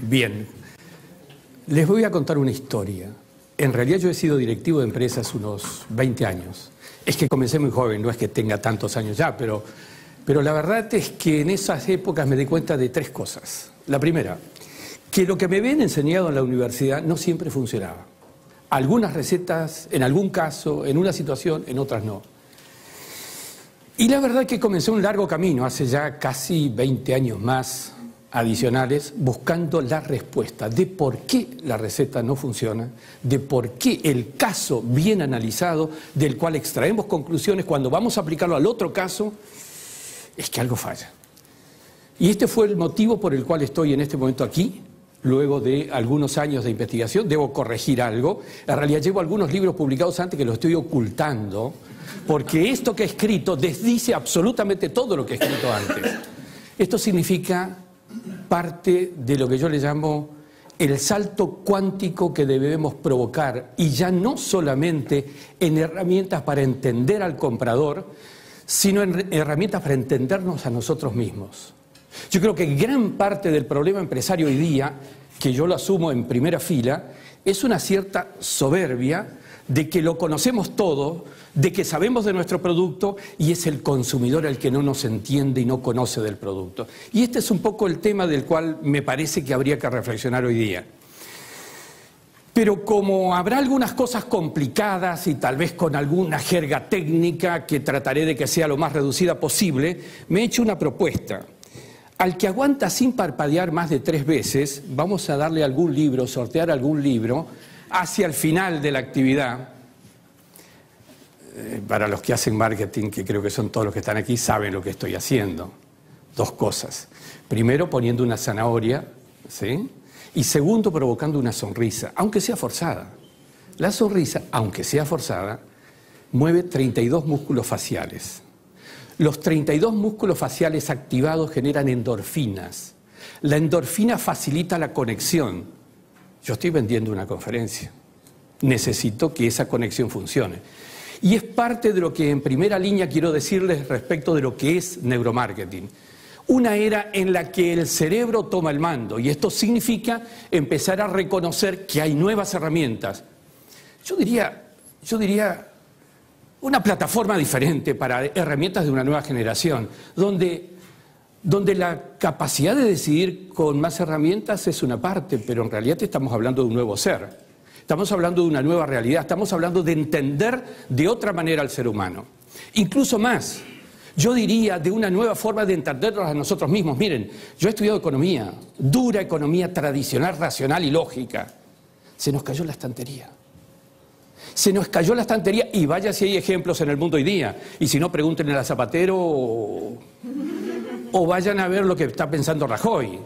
Bien, les voy a contar una historia. En realidad yo he sido directivo de empresas unos 20 años. Es que comencé muy joven, no es que tenga tantos años ya, pero la verdad es que en esas épocas me di cuenta de tres cosas. La primera, que lo que me habían enseñado en la universidad no siempre funcionaba. Algunas recetas, en algún caso, en una situación, en otras no. Y la verdad que comencé un largo camino, hace ya casi 20 años más adicionales, buscando la respuesta de por qué la receta no funciona, de por qué el caso bien analizado, del cual extraemos conclusiones, cuando vamos a aplicarlo al otro caso, es que algo falla. Y este fue el motivo por el cual estoy en este momento aquí, luego de algunos años de investigación. Debo corregir algo. En realidad llevo algunos libros publicados antes que los estoy ocultando, porque esto que he escrito desdice absolutamente todo lo que he escrito antes. Esto significa parte de lo que yo le llamo el salto cuántico que debemos provocar, y ya no solamente en herramientas para entender al comprador, sino en herramientas para entendernos a nosotros mismos. Yo creo que gran parte del problema empresario hoy día, que yo lo asumo en primera fila, es una cierta soberbia de que lo conocemos todo, de que sabemos de nuestro producto, y es el consumidor el que no nos entiende y no conoce del producto. Y este es un poco el tema del cual me parece que habría que reflexionar hoy día. Pero como habrá algunas cosas complicadas y tal vez con alguna jerga técnica que trataré de que sea lo más reducida posible, me he hecho una propuesta. Al que aguanta sin parpadear más de 3 veces, vamos a darle algún libro, sortear algún libro, hacia el final de la actividad. Para los que hacen marketing, que creo que son todos los que están aquí, saben lo que estoy haciendo. 2 cosas. Primero, poniendo una zanahoria, ¿sí? Y segundo, provocando una sonrisa, aunque sea forzada. La sonrisa, aunque sea forzada, mueve 32 músculos faciales. Los 32 músculos faciales activados generan endorfinas. La endorfina facilita la conexión. Yo estoy vendiendo una conferencia. Necesito que esa conexión funcione. Y es parte de lo que en primera línea quiero decirles respecto de lo que es neuromarketing. Una era en la que el cerebro toma el mando, y esto significa empezar a reconocer que hay nuevas herramientas. Yo diría una plataforma diferente para herramientas de una nueva generación, donde la capacidad de decidir con más herramientas es una parte, pero en realidad estamos hablando de un nuevo ser. Estamos hablando de una nueva realidad, estamos hablando de entender de otra manera al ser humano. Incluso más, yo diría de una nueva forma de entendernos a nosotros mismos. Miren, yo he estudiado economía, dura economía tradicional, racional y lógica. Se nos cayó la estantería. Se nos cayó la estantería, y vaya si hay ejemplos en el mundo hoy día. Y si no, pregúntenle a Zapatero o vayan a ver lo que está pensando Rajoy.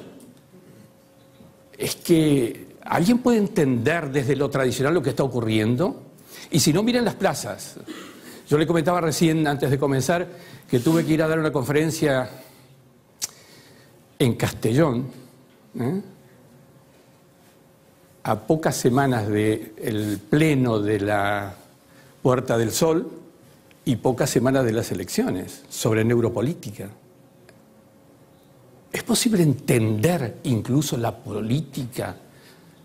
Es que ¿alguien puede entender desde lo tradicional lo que está ocurriendo? Y si no, miren las plazas. Yo le comentaba recién, antes de comenzar, que tuve que ir a dar una conferencia en Castellón, a pocas semanas del pleno de la Puerta del Sol y pocas semanas de las elecciones, sobre neuropolítica. ¿Es posible entender incluso la política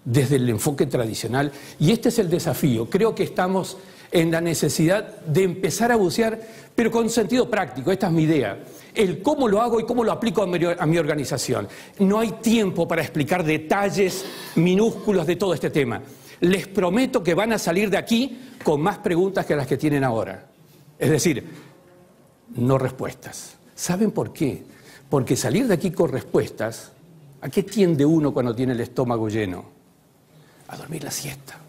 desde el enfoque tradicional? Y este es el desafío. Creo que estamos en la necesidad de empezar a bucear, pero con sentido práctico. Esta es mi idea. El cómo lo hago y cómo lo aplico a mi organización. No hay tiempo para explicar detalles minúsculos de todo este tema. Les prometo que van a salir de aquí con más preguntas que las que tienen ahora. Es decir, no respuestas. ¿Saben por qué? Porque salir de aquí con respuestas, ¿a qué tiende uno cuando tiene el estómago lleno? A dormir la siesta.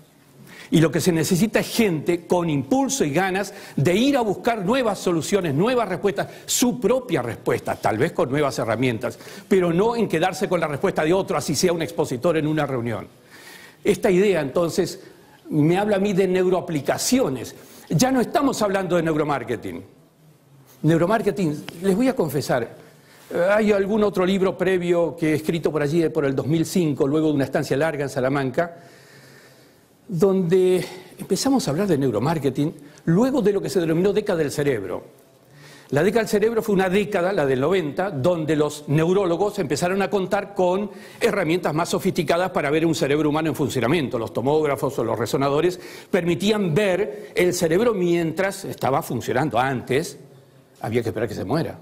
Y lo que se necesita es gente con impulso y ganas de ir a buscar nuevas soluciones, nuevas respuestas, su propia respuesta, tal vez con nuevas herramientas, pero no en quedarse con la respuesta de otro, así sea un expositor en una reunión. Esta idea, entonces, me habla a mí de neuroaplicaciones. Ya no estamos hablando de neuromarketing. Neuromarketing, les voy a confesar, hay algún otro libro previo que he escrito por allí, por el 2005, luego de una estancia larga en Salamanca, donde empezamos a hablar de neuromarketing luego de lo que se denominó década del cerebro. La década del cerebro fue una década, la del 90, donde los neurólogos empezaron a contar con herramientas más sofisticadas para ver un cerebro humano en funcionamiento. Los tomógrafos o los resonadores permitían ver el cerebro mientras estaba funcionando. Antes había que esperar que se muera.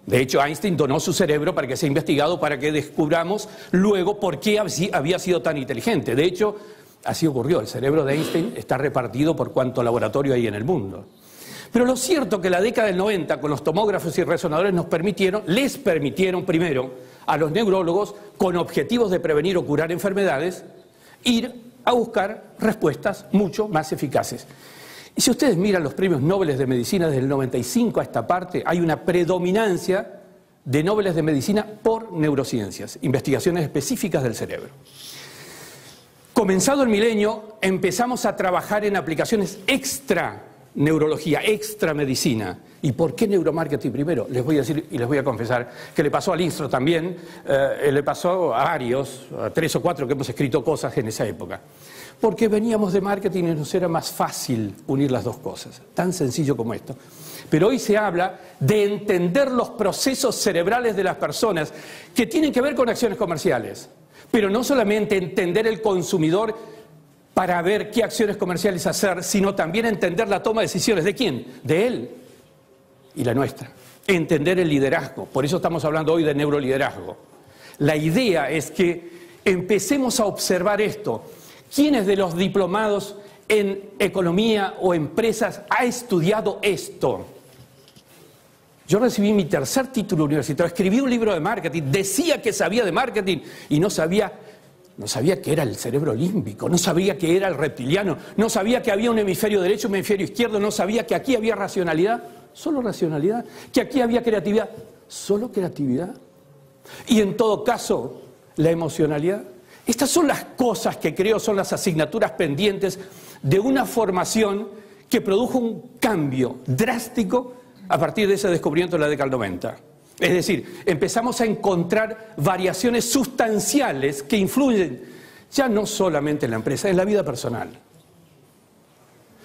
De hecho, Einstein donó su cerebro para que sea investigado, para que descubramos luego por qué había sido tan inteligente. De hecho, así ocurrió. El cerebro de Einstein está repartido por cuánto laboratorio hay en el mundo. Pero lo cierto es que la década del 90, con los tomógrafos y resonadores, les permitieron primero a los neurólogos, con objetivos de prevenir o curar enfermedades, ir a buscar respuestas mucho más eficaces. Y si ustedes miran los premios Nobel de Medicina desde el 95 a esta parte, hay una predominancia de Nobel de Medicina por neurociencias, investigaciones específicas del cerebro. Comenzado el milenio, empezamos a trabajar en aplicaciones extra neurología, extra medicina. ¿Y por qué neuromarketing primero? Les voy a decir y les voy a confesar que le pasó a Lindström también, le pasó a varios, a 3 o 4 que hemos escrito cosas en esa época. Porque veníamos de marketing y nos era más fácil unir las dos cosas, tan sencillo como esto. Pero hoy se habla de entender los procesos cerebrales de las personas que tienen que ver con acciones comerciales, pero no solamente entender el consumidor para ver qué acciones comerciales hacer, sino también entender la toma de decisiones. ¿De quién? De él y la nuestra. Entender el liderazgo. Por eso estamos hablando hoy de neuroliderazgo. La idea es que empecemos a observar esto. ¿Quiénes de los diplomados en economía o empresas ha estudiado esto? Yo recibí mi tercer título universitario, escribí un libro de marketing, decía que sabía de marketing y no sabía que era el cerebro límbico, no sabía que era el reptiliano, no sabía que había un hemisferio derecho, un hemisferio izquierdo, no sabía que aquí había racionalidad, solo racionalidad, que aquí había creatividad, solo creatividad. Y en todo caso, la emocionalidad. Estas son las cosas que creo son las asignaturas pendientes de una formación que produjo un cambio drástico a partir de ese descubrimiento de la década del 90. Es decir, empezamos a encontrar variaciones sustanciales que influyen ya no solamente en la empresa, en la vida personal.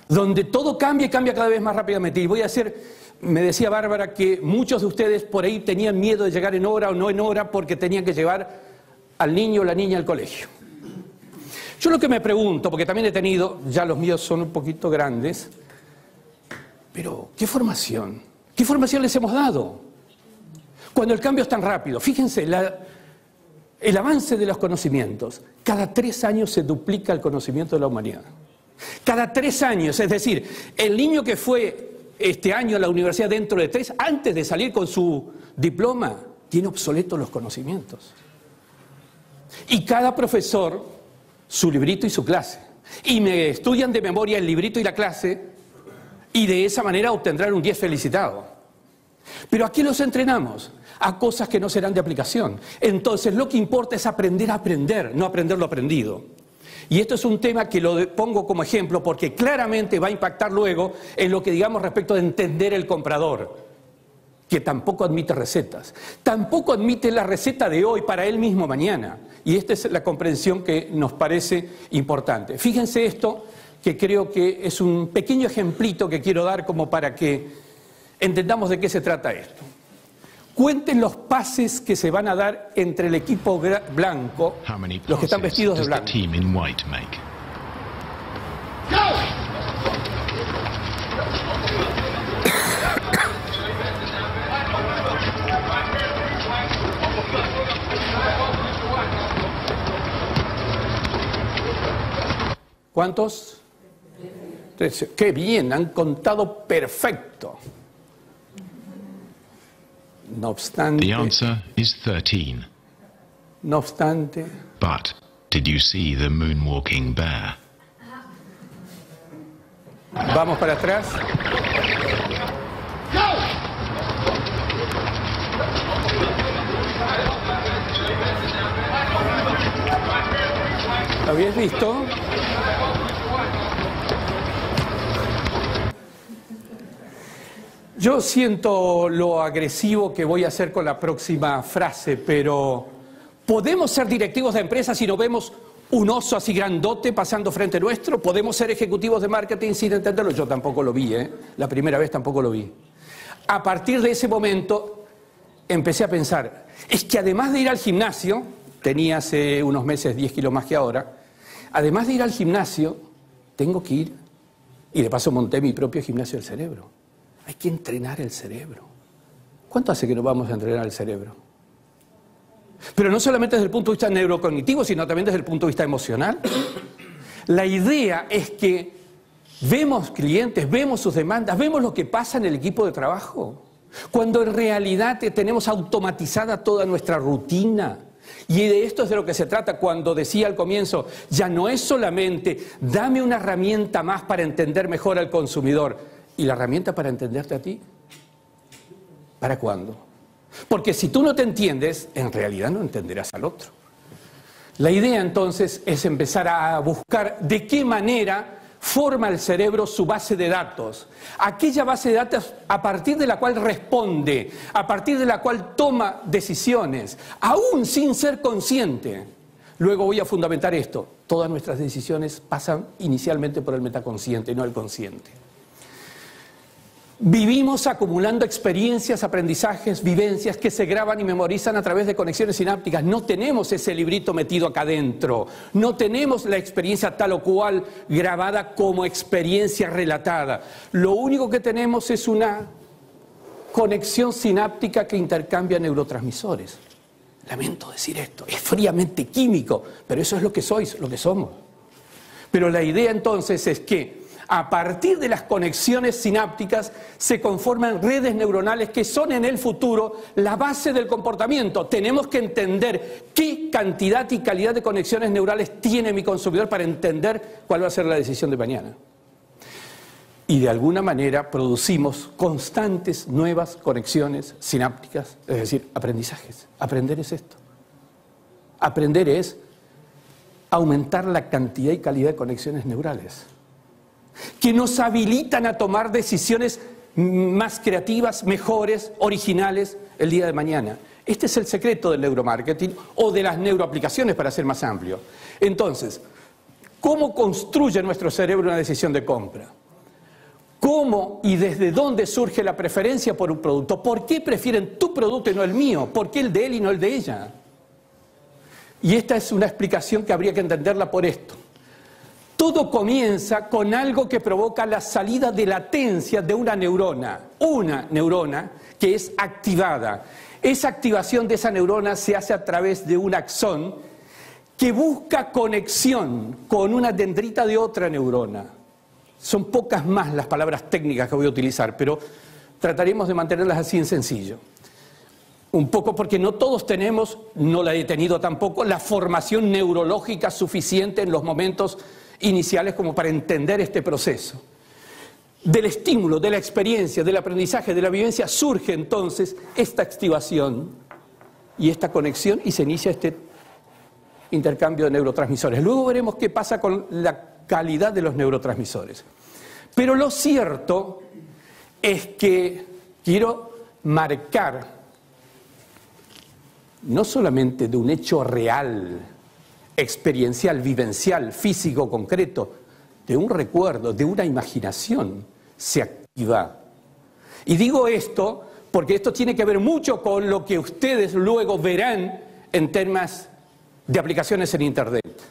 Donde todo cambia y cambia cada vez más rápidamente. Y voy a hacer, me decía Bárbara que muchos de ustedes por ahí tenían miedo de llegar en hora o no en hora porque tenían que llevar al niño o la niña al colegio. Yo lo que me pregunto, porque también he tenido, ya los míos son un poquito grandes, pero ¿qué formación? ¿Qué formación les hemos dado? Cuando el cambio es tan rápido. Fíjense, el avance de los conocimientos. Cada 3 años se duplica el conocimiento de la humanidad. Cada 3 años, es decir, el niño que fue este año a la universidad dentro de 3, antes de salir con su diploma, tiene obsoletos los conocimientos. Y cada profesor, su librito y su clase. Y me estudian de memoria el librito y la clase, y de esa manera obtendrán un 10 felicitado. Pero ¿a qué los entrenamos? A cosas que no serán de aplicación. Entonces lo que importa es aprender a aprender, no aprender lo aprendido. Y esto es un tema que lo pongo como ejemplo porque claramente va a impactar luego en lo que digamos respecto de entender el comprador, que tampoco admite recetas. Tampoco admite la receta de hoy para él mismo mañana. Y esta es la comprensión que nos parece importante. Fíjense esto, que creo que es un pequeño ejemplito que quiero dar como para que entendamos de qué se trata esto. Cuenten los pases que se van a dar entre el equipo blanco, los que están vestidos de blanco. ¿Cuántos? 13. ¡Qué bien! Han contado perfecto. No obstante. The answer is 13. No obstante. But did you see the moonwalking bear? Vamos para atrás. ¿Lo habías visto? Yo siento lo agresivo que voy a hacer con la próxima frase, pero ¿podemos ser directivos de empresas si no vemos un oso así grandote pasando frente nuestro? ¿Podemos ser ejecutivos de marketing sin entenderlo? Yo tampoco lo vi, La primera vez tampoco lo vi. a partir de ese momento empecé a pensar, es que además de ir al gimnasio, tenía hace unos meses 10 kilos más que ahora, además de ir al gimnasio, tengo que ir, y de paso monté mi propio gimnasio del cerebro. Hay que entrenar el cerebro. ¿Cuánto hace que no vamos a entrenar el cerebro? Pero no solamente desde el punto de vista neurocognitivo, sino también desde el punto de vista emocional. La idea es que vemos clientes, vemos sus demandas, vemos lo que pasa en el equipo de trabajo, cuando en realidad tenemos automatizada toda nuestra rutina. Y de esto es de lo que se trata cuando decía al comienzo, ya no es solamente dame una herramienta más para entender mejor al consumidor. ¿Y la herramienta para entenderte a ti? ¿Para cuándo? Porque si tú no te entiendes, en realidad no entenderás al otro. La idea entonces es empezar a buscar de qué manera forma el cerebro su base de datos, aquella base de datos a partir de la cual responde, a partir de la cual toma decisiones, aún sin ser consciente. Luego voy a fundamentar esto, todas nuestras decisiones pasan inicialmente por el metaconsciente y no el consciente. Vivimos acumulando experiencias, aprendizajes, vivencias que se graban y memorizan a través de conexiones sinápticas. No tenemos ese librito metido acá adentro. No tenemos la experiencia tal o cual grabada como experiencia relatada. Lo único que tenemos es una conexión sináptica que intercambia neurotransmisores. Lamento decir esto, es fríamente químico, pero eso es lo que sois, lo que somos. Pero la idea entonces es que a partir de las conexiones sinápticas se conforman redes neuronales que son en el futuro la base del comportamiento. Tenemos que entender qué cantidad y calidad de conexiones neurales tiene mi consumidor para entender cuál va a ser la decisión de mañana. Y de alguna manera producimos constantes nuevas conexiones sinápticas, es decir, aprendizajes. Aprender es esto. Aprender es aumentar la cantidad y calidad de conexiones neurales que nos habilitan a tomar decisiones más creativas, mejores, originales el día de mañana. Este es el secreto del neuromarketing o de las neuroaplicaciones, para ser más amplio. Entonces, ¿cómo construye nuestro cerebro una decisión de compra? ¿Cómo y desde dónde surge la preferencia por un producto? ¿Por qué prefieren tu producto y no el mío? ¿Por qué el de él y no el de ella? Y esta es una explicación que habría que entenderla por esto. Todo comienza con algo que provoca la salida de latencia de una neurona que es activada. Esa activación de esa neurona se hace a través de un axón que busca conexión con una dendrita de otra neurona. Son pocas más las palabras técnicas que voy a utilizar, pero trataremos de mantenerlas así en sencillo. Un poco porque no todos tenemos, no la he tenido tampoco, la formación neurológica suficiente en los momentos iniciales como para entender este proceso. Del estímulo, de la experiencia, del aprendizaje, de la vivencia, surge entonces esta activación y esta conexión y se inicia este intercambio de neurotransmisores. Luego veremos qué pasa con la calidad de los neurotransmisores. Pero lo cierto es que quiero marcar, no solamente de un hecho real, experiencial, vivencial, físico, concreto, de un recuerdo, de una imaginación, se activa. Y digo esto porque esto tiene que ver mucho con lo que ustedes luego verán en temas de aplicaciones en Internet.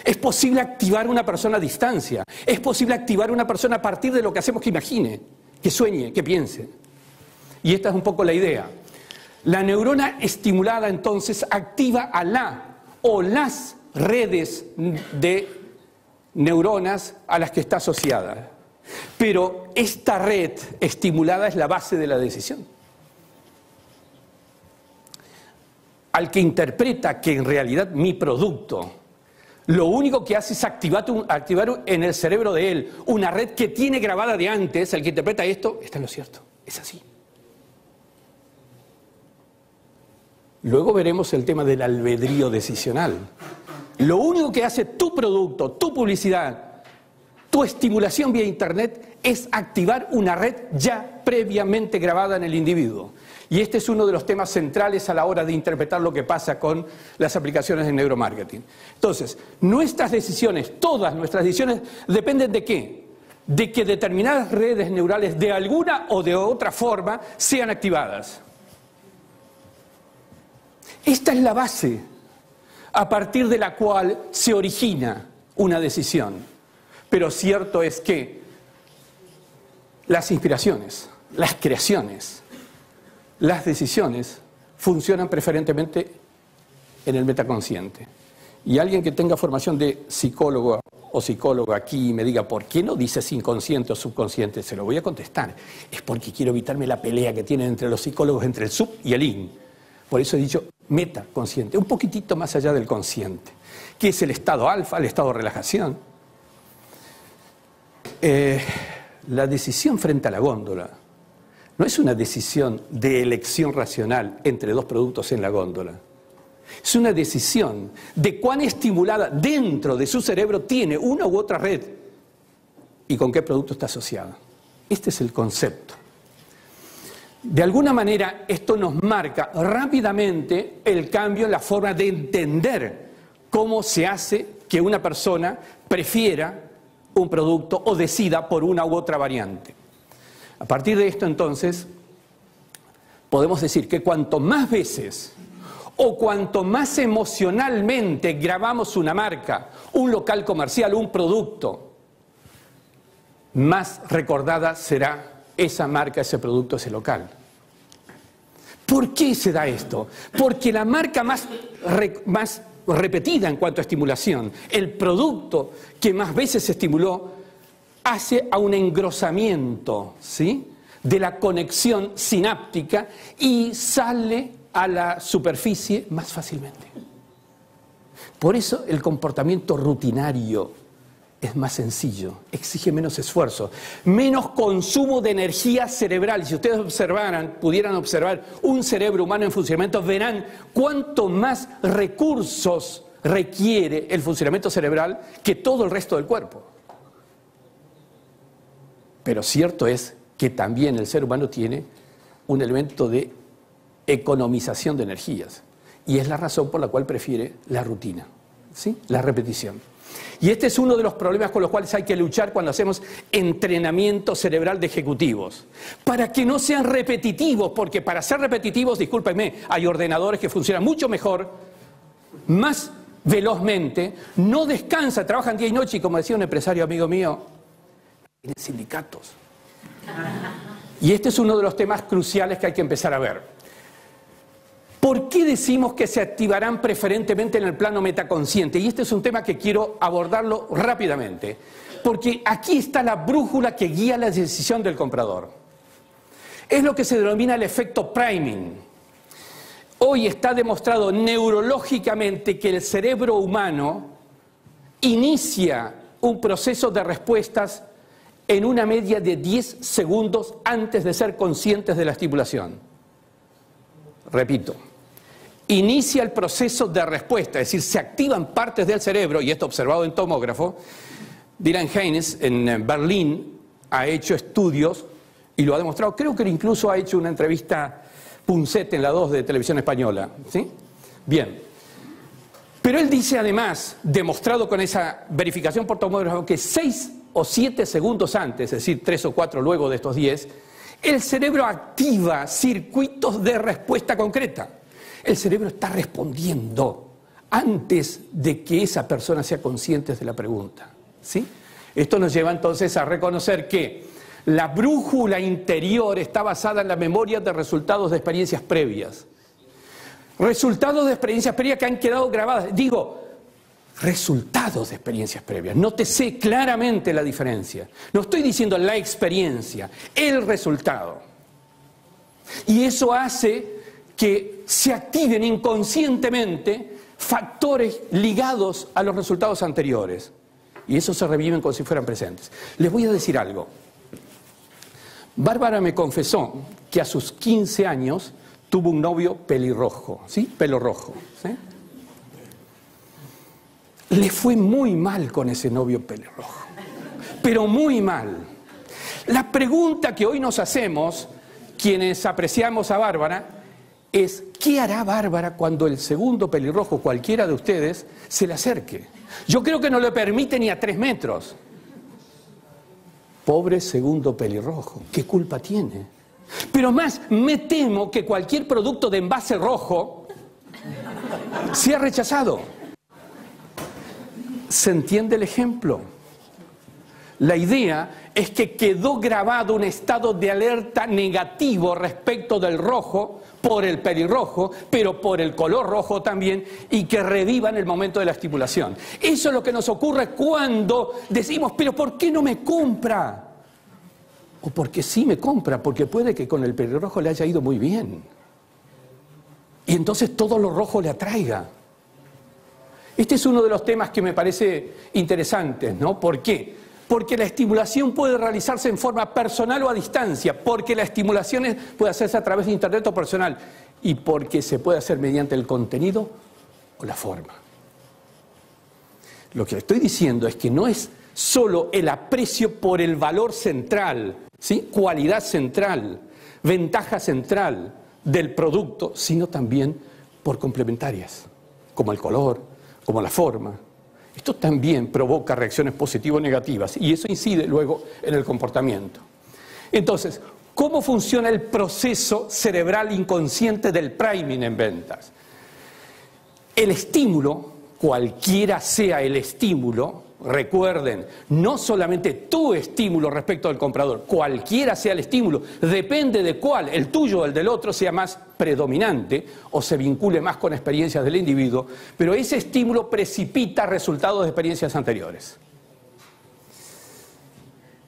Es posible activar una persona a distancia, es posible activar una persona a partir de lo que hacemos que imagine, que sueñe, que piense. Y esta es un poco la idea. La neurona estimulada entonces activa a la o las redes de neuronas a las que está asociada. Pero esta red estimulada es la base de la decisión. Al que interpreta que en realidad mi producto lo único que hace es activar en el cerebro de él una red que tiene grabada de antes, el que interpreta esto, está en lo cierto, es así. Luego veremos el tema del albedrío decisional. Lo único que hace tu producto, tu publicidad, tu estimulación vía Internet es activar una red ya previamente grabada en el individuo. Y este es uno de los temas centrales a la hora de interpretar lo que pasa con las aplicaciones de neuromarketing. Entonces, nuestras decisiones, todas nuestras decisiones, dependen de qué? de que determinadas redes neurales de alguna o de otra forma sean activadas. Esta es la base a partir de la cual se origina una decisión. Pero cierto es que las inspiraciones, las creaciones, las decisiones funcionan preferentemente en el metaconsciente. Y alguien que tenga formación de psicólogo o psicóloga aquí y me diga, ¿por qué no dices inconsciente o subconsciente? Se lo voy a contestar. Es porque quiero evitarme la pelea que tienen entre los psicólogos, entre el sub y el in. Por eso he dicho metaconsciente, un poquitito más allá del consciente, que es el estado alfa, el estado de relajación. La decisión frente a la góndola no es una decisión de elección racional entre dos productos en la góndola. Es una decisión de cuán estimulada dentro de su cerebro tiene una u otra red y con qué producto está asociada. Este es el concepto. De alguna manera, esto nos marca rápidamente el cambio en la forma de entender cómo se hace que una persona prefiera un producto o decida por una u otra variante. A partir de esto, entonces, podemos decir que cuanto más veces o cuanto más emocionalmente grabamos una marca, un local comercial, un producto, más recordada será esa marca, ese producto, ese local. ¿Por qué se da esto? Porque la marca más repetida en cuanto a estimulación, el producto que más veces se estimuló, hace a un engrosamiento, ¿sí?, de la conexión sináptica y sale a la superficie más fácilmente. Por eso el comportamiento rutinario es más sencillo, exige menos esfuerzo, menos consumo de energía cerebral. Y si ustedes pudieran observar un cerebro humano en funcionamiento, verán cuánto más recursos requiere el funcionamiento cerebral que todo el resto del cuerpo. Pero cierto es que también el ser humano tiene un elemento de economización de energías. Y es la razón por la cual prefiere la rutina, ¿sí?, la repetición. Y este es uno de los problemas con los cuales hay que luchar cuando hacemos entrenamiento cerebral de ejecutivos. Para que no sean repetitivos, porque para ser repetitivos, discúlpenme, hay ordenadores que funcionan mucho mejor, más velozmente, no descansan, trabajan día y noche, y como decía un empresario amigo mío, tienen sindicatos. Y este es uno de los temas cruciales que hay que empezar a ver. ¿Por qué decimos que se activarán preferentemente en el plano metaconsciente? Y este es un tema que quiero abordarlo rápidamente, porque aquí está la brújula que guía la decisión del comprador. Es lo que se denomina el efecto priming. Hoy está demostrado neurológicamente que el cerebro humano inicia un proceso de respuestas en una media de 10 segundos antes de ser conscientes de la estimulación. Repito. Inicia el proceso de respuesta, es decir, se activan partes del cerebro, y esto observado en tomógrafo. Dylan Haynes en Berlín ha hecho estudios y lo ha demostrado. Creo que incluso ha hecho una entrevista Punset en la 2 de Televisión Española, ¿sí? Bien. Pero él dice además, demostrado con esa verificación por tomógrafo, que 6 o 7 segundos antes, es decir, 3 o 4 luego de estos 10, el cerebro activa circuitos de respuesta concreta. El cerebro está respondiendo antes de que esa persona sea consciente de la pregunta, ¿sí? Esto nos lleva entonces a reconocer que la brújula interior está basada en la memoria de resultados de experiencias previas. Resultados de experiencias previas que han quedado grabadas. Digo, resultados de experiencias previas. Nótese claramente la diferencia. No estoy diciendo la experiencia, el resultado. Y eso hace que se activen inconscientemente factores ligados a los resultados anteriores. Y eso se reviven como si fueran presentes. Les voy a decir algo. Bárbara me confesó que a sus 15 años tuvo un novio pelirrojo, ¿sí? Pelo rojo, ¿sí? Le fue muy mal con ese novio pelirrojo, pero muy mal. La pregunta que hoy nos hacemos, quienes apreciamos a Bárbara, es ¿qué hará Bárbara cuando el segundo pelirrojo, cualquiera de ustedes, se le acerque? Yo creo que no le permite ni a 3 metros. Pobre segundo pelirrojo, ¿qué culpa tiene? Pero más me temo que cualquier producto de envase rojo sea rechazado. ¿Se entiende el ejemplo? La idea es que quedó grabado un estado de alerta negativo respecto del rojo por el pelirrojo, pero por el color rojo también, y que reviva en el momento de la estimulación. Eso es lo que nos ocurre cuando decimos, pero ¿por qué no me compra? O porque sí me compra, porque puede que con el pelirrojo le haya ido muy bien. Y entonces todo lo rojo le atraiga. Este es uno de los temas que me parece interesantes, ¿no? ¿Por qué? Porque la estimulación puede realizarse en forma personal o a distancia, porque la estimulación puede hacerse a través de internet o personal, y porque se puede hacer mediante el contenido o la forma. Lo que estoy diciendo es que no es solo el aprecio por el valor central, ¿sí? Cualidad central, ventaja central del producto, sino también por complementarias, como el color, como la forma. Esto también provoca reacciones positivas o negativas y eso incide luego en el comportamiento. Entonces, ¿cómo funciona el proceso cerebral inconsciente del priming en ventas? El estímulo, cualquiera sea el estímulo, recuerden, no solamente tu estímulo respecto al comprador, cualquiera sea el estímulo, depende de cuál, el tuyo o el del otro, sea más predominante o se vincule más con experiencias del individuo, pero ese estímulo precipita resultados de experiencias anteriores.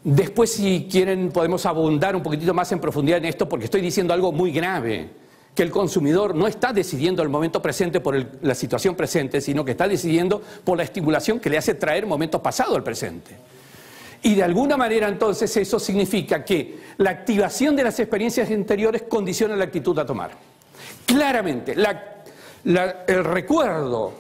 Después, si quieren, podemos abundar un poquitito más en profundidad en esto, porque estoy diciendo algo muy grave, que el consumidor no está decidiendo el momento presente por la situación presente, sino que está decidiendo por la estimulación que le hace traer momentos pasados al presente. Y de alguna manera, entonces, eso significa que la activación de las experiencias anteriores condiciona la actitud a tomar. Claramente, el recuerdo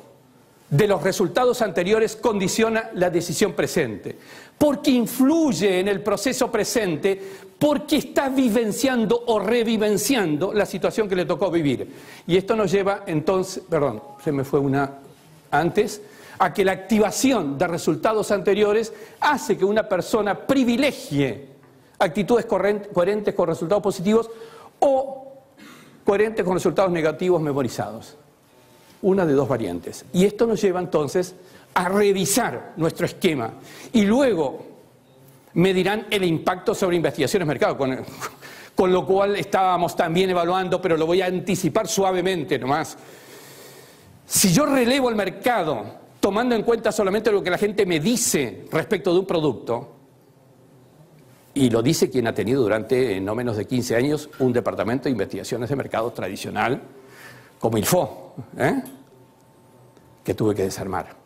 de los resultados anteriores condiciona la decisión presente, porque influye en el proceso presente, porque está vivenciando o revivenciando la situación que le tocó vivir. Y esto nos lleva entonces, perdón, se me fue una antes, a que la activación de resultados anteriores hace que una persona privilegie actitudes coherentes con resultados positivos o coherentes con resultados negativos memorizados. Una de dos variantes. Y esto nos lleva entonces a revisar nuestro esquema y luego medirán el impacto sobre investigaciones de mercado, con lo cual estábamos también evaluando, pero lo voy a anticipar suavemente nomás. Si yo relevo el mercado tomando en cuenta solamente lo que la gente me dice respecto de un producto, y lo dice quien ha tenido durante no menos de 15 años un departamento de investigaciones de mercado tradicional, como ILFO, que tuve que desarmar,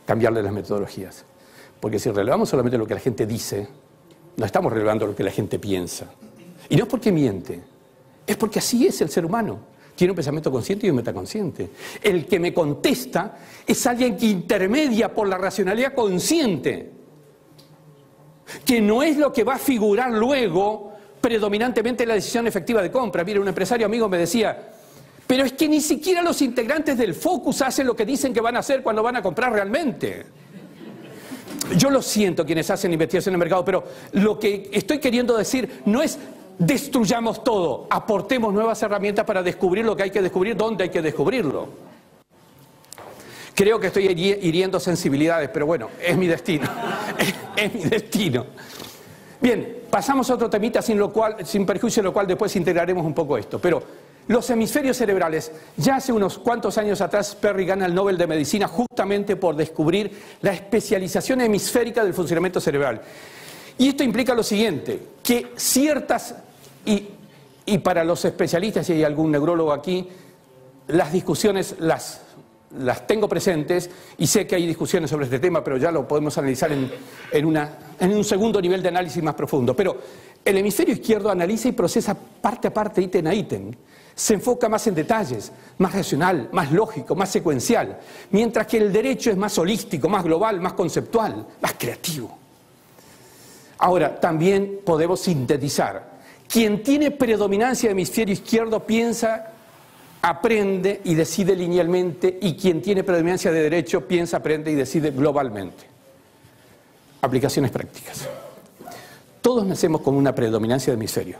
cambiarle las metodologías. Porque si relevamos solamente lo que la gente dice, no estamos relevando lo que la gente piensa. Y no es porque miente, es porque así es el ser humano. Tiene un pensamiento consciente y un metaconsciente. El que me contesta es alguien que intermedia por la racionalidad consciente, que no es lo que va a figurar luego predominantemente en la decisión efectiva de compra. Mire, un empresario amigo me decía, pero es que ni siquiera los integrantes del Focus hacen lo que dicen que van a hacer cuando van a comprar realmente. Yo lo siento quienes hacen investigación en el mercado, pero lo que estoy queriendo decir no es destruyamos todo, aportemos nuevas herramientas para descubrir lo que hay que descubrir, dónde hay que descubrirlo. Creo que estoy hiriendo sensibilidades, pero bueno, es mi destino. Es mi destino. Bien, pasamos a otro temita sin perjuicio de lo cual después integraremos un poco esto. Pero los hemisferios cerebrales, ya hace unos cuantos años atrás Perry gana el Nobel de Medicina justamente por descubrir la especialización hemisférica del funcionamiento cerebral. Y esto implica lo siguiente, que ciertas, y para los especialistas, si hay algún neurólogo aquí, las discusiones las tengo presentes y sé que hay discusiones sobre este tema, pero ya lo podemos analizar en un segundo nivel de análisis más profundo. Pero el hemisferio izquierdo analiza y procesa parte a parte, ítem a ítem. Se enfoca más en detalles, más racional, más lógico, más secuencial, mientras que el derecho es más holístico, más global, más conceptual, más creativo. Ahora, también podemos sintetizar. Quien tiene predominancia de hemisferio izquierdo piensa, aprende y decide linealmente, y quien tiene predominancia de derecho piensa, aprende y decide globalmente. Aplicaciones prácticas. Todos nacemos con una predominancia de hemisferio.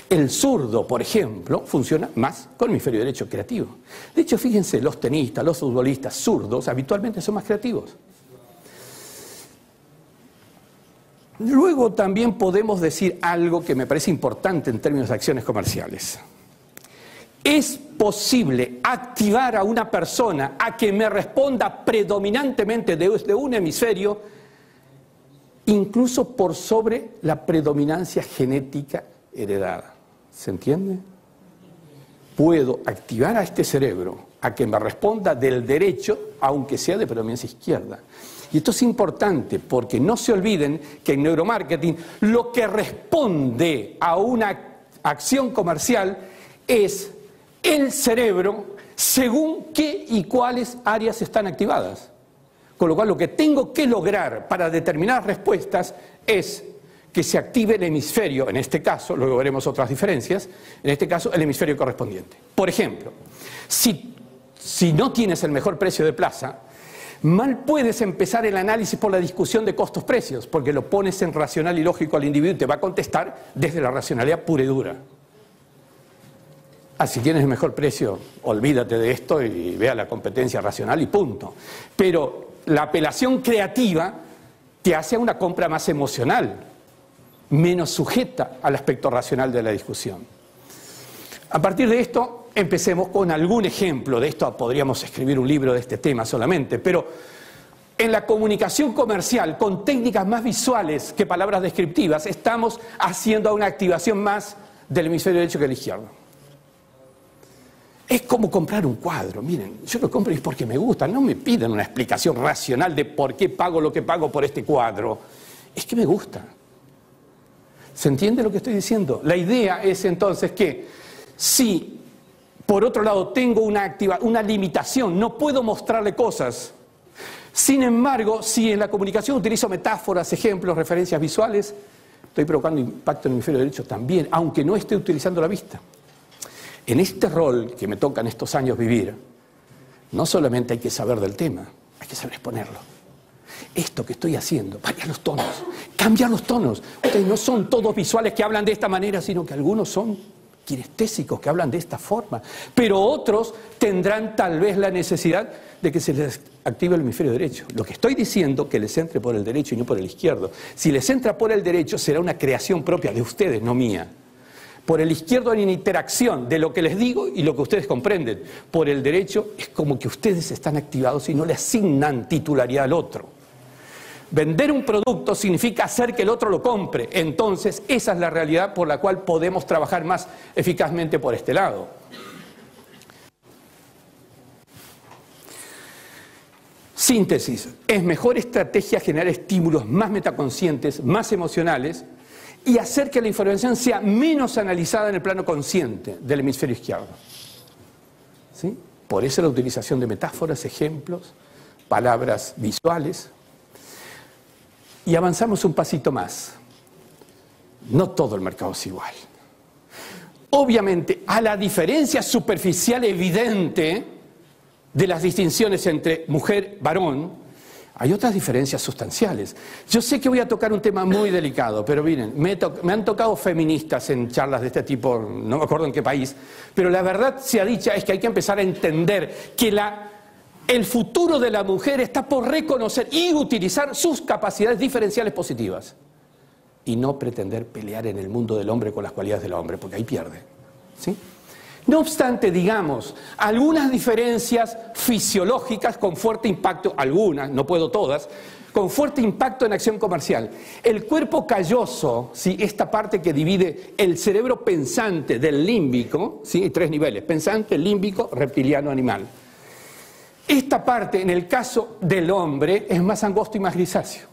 El zurdo, por ejemplo, funciona más con el hemisferio derecho creativo. De hecho, fíjense, los tenistas, los futbolistas zurdos habitualmente son más creativos. Luego también podemos decir algo que me parece importante en términos de acciones comerciales. ¿Es posible activar a una persona a que me responda predominantemente desde un hemisferio, incluso por sobre la predominancia genética heredada? ¿Se entiende? Puedo activar a este cerebro a que me responda del derecho, aunque sea de predominancia izquierda. Y esto es importante porque no se olviden que en neuromarketing lo que responde a una acción comercial es el cerebro según qué y cuáles áreas están activadas. Con lo cual lo que tengo que lograr para determinadas respuestas es que se active el hemisferio, en este caso, luego veremos otras diferencias, en este caso el hemisferio correspondiente. Por ejemplo, si no tienes el mejor precio de plaza, mal puedes empezar el análisis por la discusión de costos-precios, porque lo pones en racional y lógico al individuo y te va a contestar desde la racionalidad pura y dura. Si tienes el mejor precio, olvídate de esto y vea la competencia racional y punto. Pero la apelación creativa te hace una compra más emocional, menos sujeta al aspecto racional de la discusión. A partir de esto, empecemos con algún ejemplo de esto. Podríamos escribir un libro de este tema solamente, pero en la comunicación comercial, con técnicas más visuales que palabras descriptivas, estamos haciendo una activación más del hemisferio derecho que el izquierdo. Es como comprar un cuadro. Miren, yo lo compro y es porque me gusta. No me piden una explicación racional de por qué pago lo que pago por este cuadro. Es que me gusta. ¿Se entiende lo que estoy diciendo? La idea es entonces que si, por otro lado, tengo una limitación, no puedo mostrarle cosas. Sin embargo, si en la comunicación utilizo metáforas, ejemplos, referencias visuales, estoy provocando impacto en el hemisferio derecho también, aunque no esté utilizando la vista. En este rol que me toca en estos años vivir, no solamente hay que saber del tema, hay que saber exponerlo. Esto que estoy haciendo, variar los tonos, cambiar los tonos. Ustedes no son todos visuales que hablan de esta manera, sino que algunos son kinestésicos que hablan de esta forma. Pero otros tendrán tal vez la necesidad de que se les active el hemisferio derecho. Lo que estoy diciendo que les entre por el derecho y no por el izquierdo. Si les entra por el derecho será una creación propia de ustedes, no mía. Por el izquierdo hay una interacción de lo que les digo y lo que ustedes comprenden. Por el derecho es como que ustedes están activados y no le asignan titularidad al otro. Vender un producto significa hacer que el otro lo compre. Entonces, esa es la realidad por la cual podemos trabajar más eficazmente por este lado. Síntesis. Es mejor estrategia generar estímulos más metaconscientes, más emocionales, y hacer que la información sea menos analizada en el plano consciente del hemisferio izquierdo. ¿Sí? Por eso la utilización de metáforas, ejemplos, palabras visuales. Y avanzamos un pasito más. No todo el mercado es igual. Obviamente, a la diferencia superficial evidente de las distinciones entre mujer-varón, hay otras diferencias sustanciales. Yo sé que voy a tocar un tema muy delicado, pero miren, me han tocado feministas en charlas de este tipo, no me acuerdo en qué país, pero la verdad sea dicha es que hay que empezar a entender que el futuro de la mujer está por reconocer y utilizar sus capacidades diferenciales positivas y no pretender pelear en el mundo del hombre con las cualidades del hombre, porque ahí pierde. ¿Sí? No obstante, digamos, algunas diferencias fisiológicas con fuerte impacto, algunas, no puedo todas, con fuerte impacto en acción comercial. El cuerpo calloso, ¿sí? Esta parte que divide el cerebro pensante del límbico, ¿sí? Hay 3 niveles, pensante, límbico, reptiliano, animal. Esta parte, en el caso del hombre, es más angosto y más grisáceo.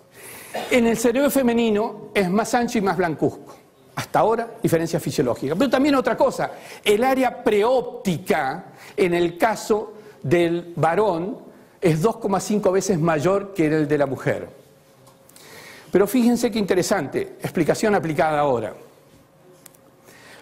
En el cerebro femenino es más ancho y más blancuzco. Hasta ahora, diferencia fisiológica. Pero también otra cosa, el área preóptica, en el caso del varón, es 2,5 veces mayor que el de la mujer. Pero fíjense qué interesante, explicación aplicada ahora.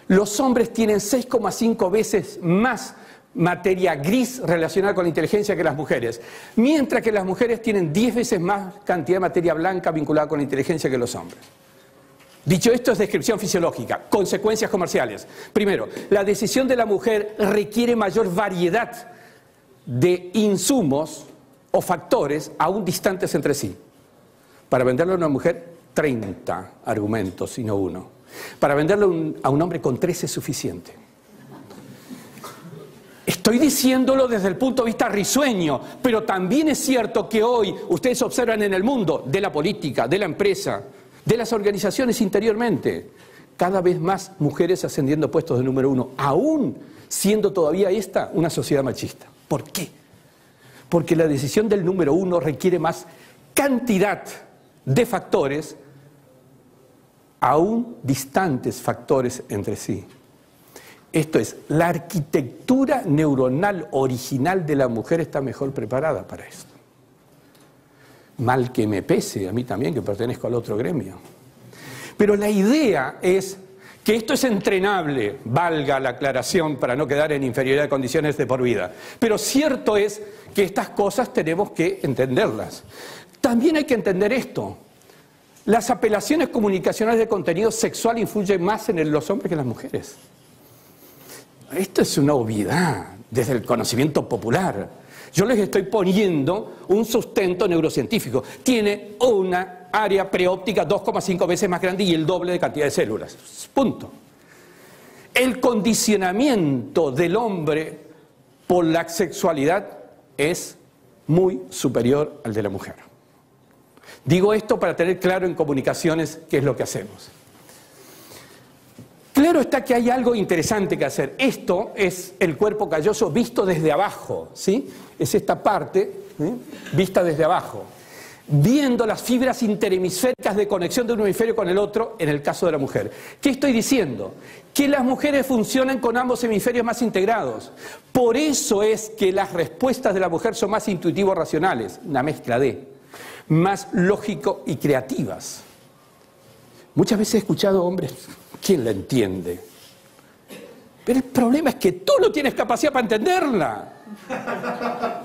Los hombres tienen 6,5 veces más materia gris relacionada con la inteligencia que las mujeres, mientras que las mujeres tienen 10 veces más cantidad de materia blanca vinculada con la inteligencia que los hombres. Dicho esto, es descripción fisiológica, consecuencias comerciales. Primero, la decisión de la mujer requiere mayor variedad de insumos o factores aún distantes entre sí. Para venderle a una mujer, 30 argumentos y no uno. Para venderle a un hombre con 3 es suficiente. Estoy diciéndolo desde el punto de vista risueño, pero también es cierto que hoy ustedes observan en el mundo de la política, de la empresa, de las organizaciones interiormente, cada vez más mujeres ascendiendo a puestos de número 1, aún siendo todavía esta una sociedad machista. ¿Por qué? Porque la decisión del número 1 requiere más cantidad de factores, aún distantes factores entre sí. Esto es, la arquitectura neuronal original de la mujer está mejor preparada para esto. Mal que me pese, a mí también, que pertenezco al otro gremio. Pero la idea es que esto es entrenable, valga la aclaración para no quedar en inferioridad de condiciones de por vida. Pero cierto es que estas cosas tenemos que entenderlas. También hay que entender esto. Las apelaciones comunicacionales de contenido sexual influyen más en los hombres que en las mujeres. Esto es una obviedad desde el conocimiento popular. Yo les estoy poniendo un sustento neurocientífico. Tiene una área preóptica 2,5 veces más grande y el doble de cantidad de células. Punto. El condicionamiento del hombre por la sexualidad es muy superior al de la mujer. Digo esto para tener claro en comunicaciones qué es lo que hacemos. Claro está que hay algo interesante que hacer. Esto es el cuerpo calloso visto desde abajo, ¿sí? Es esta parte, ¿sí?, vista desde abajo, viendo las fibras interhemisféricas de conexión de un hemisferio con el otro en el caso de la mujer. ¿Qué estoy diciendo? Que las mujeres funcionan con ambos hemisferios más integrados. Por eso es que las respuestas de la mujer son más intuitivo-racionales, una mezcla de, más lógico y creativas. Muchas veces he escuchado hombres, ¿quién la entiende? Pero el problema es que tú no tienes capacidad para entenderla.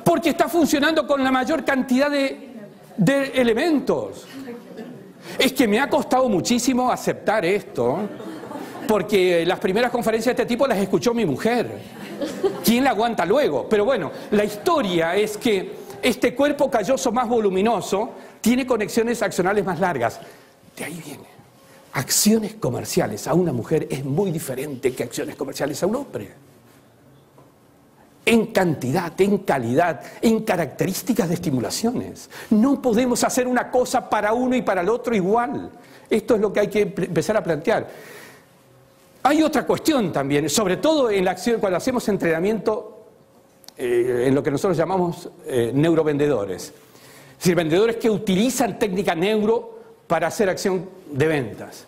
Porque está funcionando con la mayor cantidad de elementos. Es que me ha costado muchísimo aceptar esto, porque las primeras conferencias de este tipo las escuchó mi mujer. ¿Quién la aguanta luego? Pero bueno, la historia es que este cuerpo calloso más voluminoso tiene conexiones axonales más largas. De ahí viene. Acciones comerciales a una mujer es muy diferente que acciones comerciales a un hombre. En cantidad, en calidad, en características de estimulaciones. No podemos hacer una cosa para uno y para el otro igual. Esto es lo que hay que empezar a plantear. Hay otra cuestión también, sobre todo en la acción, cuando hacemos entrenamiento en lo que nosotros llamamos neurovendedores. Es decir, vendedores que utilizan técnica neuro para hacer acción de ventas.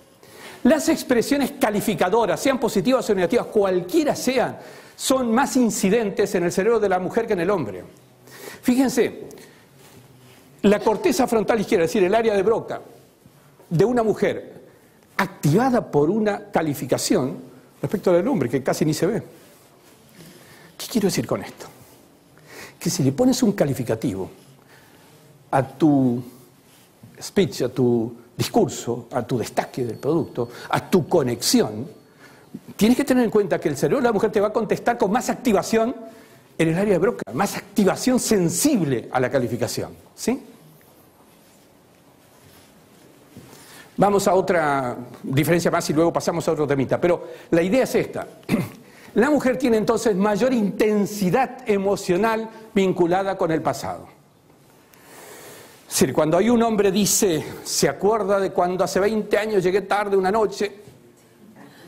Las expresiones calificadoras, sean positivas o negativas, cualquiera sean, son más incidentes en el cerebro de la mujer que en el hombre. Fíjense, la corteza frontal izquierda, es decir, el área de Broca de una mujer activada por una calificación respecto del hombre, que casi ni se ve. ¿Qué quiero decir con esto? Que si le pones un calificativo a tu speech, a tu discurso, a tu destaque del producto, a tu conexión, tienes que tener en cuenta que el cerebro de la mujer te va a contestar con más activación en el área de Broca, más activación sensible a la calificación, ¿sí? Vamos a otra diferencia más y luego pasamos a otro temita, pero la idea es esta. La mujer tiene entonces mayor intensidad emocional vinculada con el pasado. Es decir, cuando hay un hombre dice, se acuerda de cuando hace 20 años llegué tarde una noche,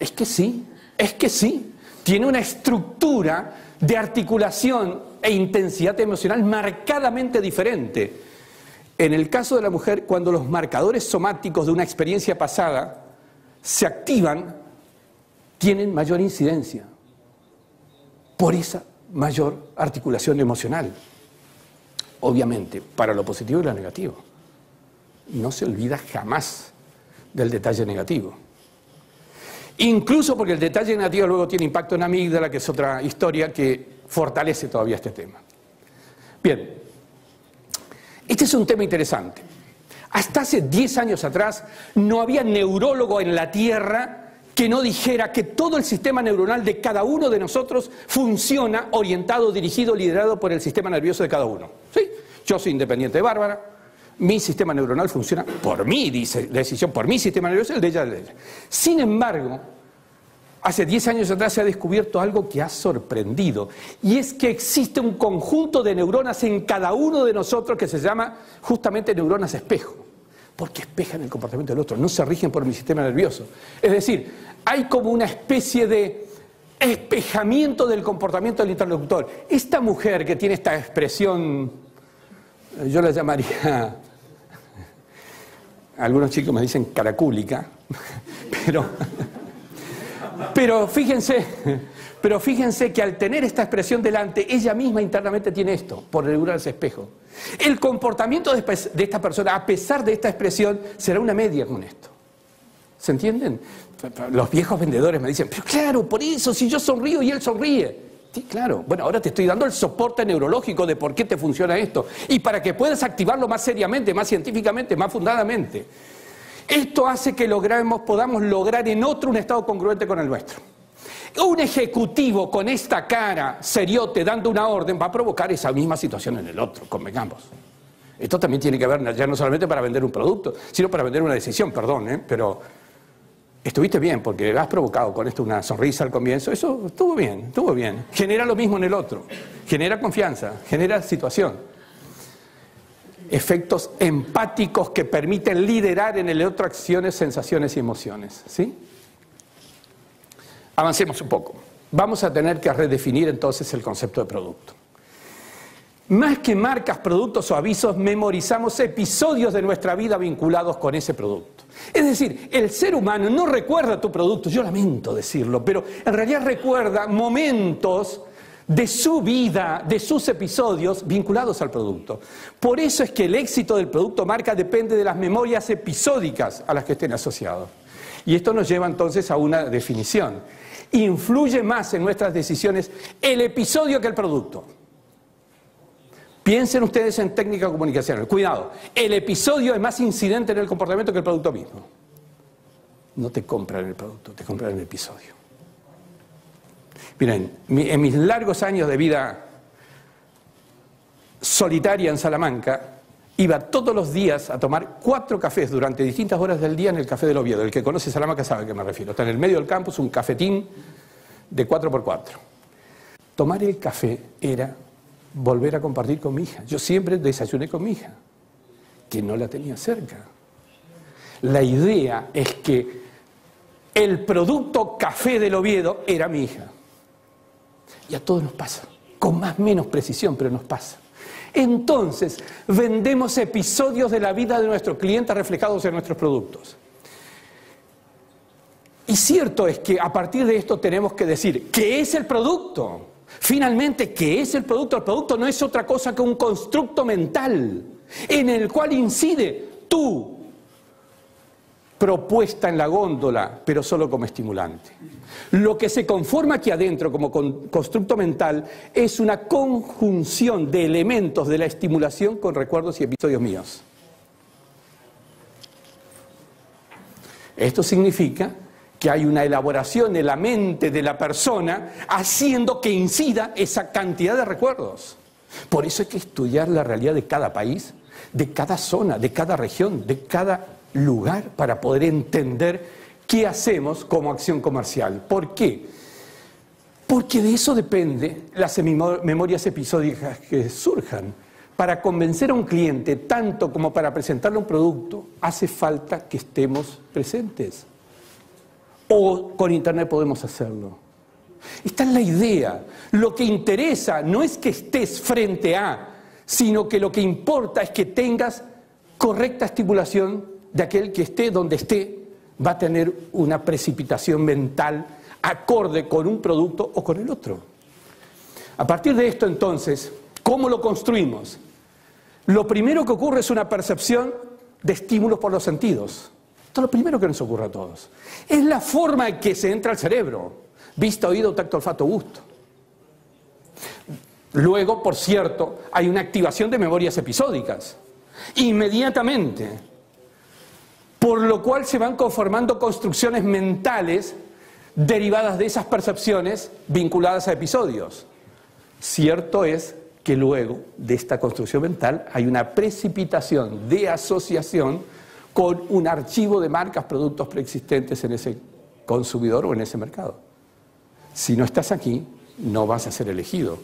es que sí, tiene una estructura de articulación e intensidad emocional marcadamente diferente. En el caso de la mujer, cuando los marcadores somáticos de una experiencia pasada se activan, tienen mayor incidencia por esa mayor articulación emocional. Obviamente, para lo positivo y lo negativo. No se olvida jamás del detalle negativo. Incluso porque el detalle negativo luego tiene impacto en la amígdala, que es otra historia que fortalece todavía este tema. Bien, este es un tema interesante. Hasta hace 10 años atrás no había neurólogo en la Tierra que no dijera que todo el sistema neuronal de cada uno de nosotros funciona orientado, dirigido, liderado por el sistema nervioso de cada uno. ¿Sí? Yo soy independiente de Bárbara, mi sistema neuronal funciona por mi decisión, por mi sistema nervioso, el de ella, el de ella. Sin embargo, hace 10 años atrás se ha descubierto algo que ha sorprendido, y es que existe un conjunto de neuronas en cada uno de nosotros que se llama justamente neuronas espejo, porque espejan el comportamiento del otro, no se rigen por mi sistema nervioso. Es decir, hay como una especie de espejamiento del comportamiento del interlocutor. Esta mujer que tiene esta expresión, yo la llamaría, algunos chicos me dicen caracúlica, pero fíjense que al tener esta expresión delante, ella misma internamente tiene esto, por neuronas espejo. El comportamiento de esta persona, a pesar de esta expresión, será una media con esto. ¿Se entienden? Los viejos vendedores me dicen, pero claro, por eso, si yo sonrío y él sonríe. Sí, claro. Bueno, ahora te estoy dando el soporte neurológico de por qué te funciona esto. Y para que puedas activarlo más seriamente, más científicamente, más fundadamente. Esto hace que podamos lograr en otro un estado congruente con el nuestro. Un ejecutivo con esta cara seriote dando una orden va a provocar esa misma situación en el otro, convengamos. Esto también tiene que ver ya no solamente para vender un producto, sino para vender una decisión, perdón, pero estuviste bien porque has provocado con esto una sonrisa al comienzo, eso estuvo bien. Genera lo mismo en el otro, genera confianza, genera situación. Efectos empáticos que permiten liderar en el otro acciones, sensaciones y emociones, ¿sí? Avancemos un poco. Vamos a tener que redefinir entonces el concepto de producto. Más que marcas, productos o avisos, memorizamos episodios de nuestra vida vinculados con ese producto. Es decir, el ser humano no recuerda tu producto, yo lamento decirlo, pero en realidad recuerda momentos de su vida, de sus episodios vinculados al producto. Por eso es que el éxito del producto marca depende de las memorias episódicas a las que estén asociados. Y esto nos lleva entonces a una definición. Influye más en nuestras decisiones el episodio que el producto. Piensen ustedes en técnica comunicacional. Cuidado, el episodio es más incidente en el comportamiento que el producto mismo. No te compran el producto, te compran el episodio. Miren, en mis largos años de vida solitaria en Salamanca, iba todos los días a tomar 4 cafés durante distintas horas del día en el Café del Oviedo. El que conoce Salamanca sabe a qué me refiero. Está en el medio del campus, un cafetín de 4x4. Tomar el café era volver a compartir con mi hija. Yo siempre desayuné con mi hija, que no la tenía cerca. La idea es que el producto Café del Oviedo era mi hija. Y a todos nos pasa, con más o menos precisión, pero nos pasa. Entonces, vendemos episodios de la vida de nuestro cliente reflejados en nuestros productos. Y cierto es que a partir de esto tenemos que decir, ¿qué es el producto? Finalmente, ¿qué es el producto? El producto no es otra cosa que un constructo mental en el cual incide tu propuesta en la góndola, pero solo como estimulante. Lo que se conforma aquí adentro como constructo mental es una conjunción de elementos de la estimulación con recuerdos y episodios míos. Esto significa que hay una elaboración en la mente de la persona haciendo que incida esa cantidad de recuerdos. Por eso hay que estudiar la realidad de cada país, de cada zona, de cada región, de cada lugar para poder entender qué hacemos como acción comercial. ¿Por qué? Porque de eso depende las memorias episódicas que surjan. Para convencer a un cliente, tanto como para presentarle un producto, hace falta que estemos presentes. O con internet podemos hacerlo. Esta es la idea. Lo que interesa no es que estés frente a, sino que lo que importa es que tengas correcta estimulación de aquel que esté donde esté, va a tener una precipitación mental acorde con un producto o con el otro. A partir de esto, entonces, ¿cómo lo construimos? Lo primero que ocurre es una percepción de estímulos por los sentidos. Esto es lo primero que nos ocurre a todos. Es la forma en que se entra al cerebro. Vista, oído, tacto, olfato, gusto. Luego, por cierto, hay una activación de memorias episódicas. Inmediatamente por lo cual se van conformando construcciones mentales derivadas de esas percepciones vinculadas a episodios. Cierto es que luego de esta construcción mental hay una precipitación de asociación con un archivo de marcas, productos preexistentes en ese consumidor o en ese mercado. Si no estás aquí, no vas a ser elegido.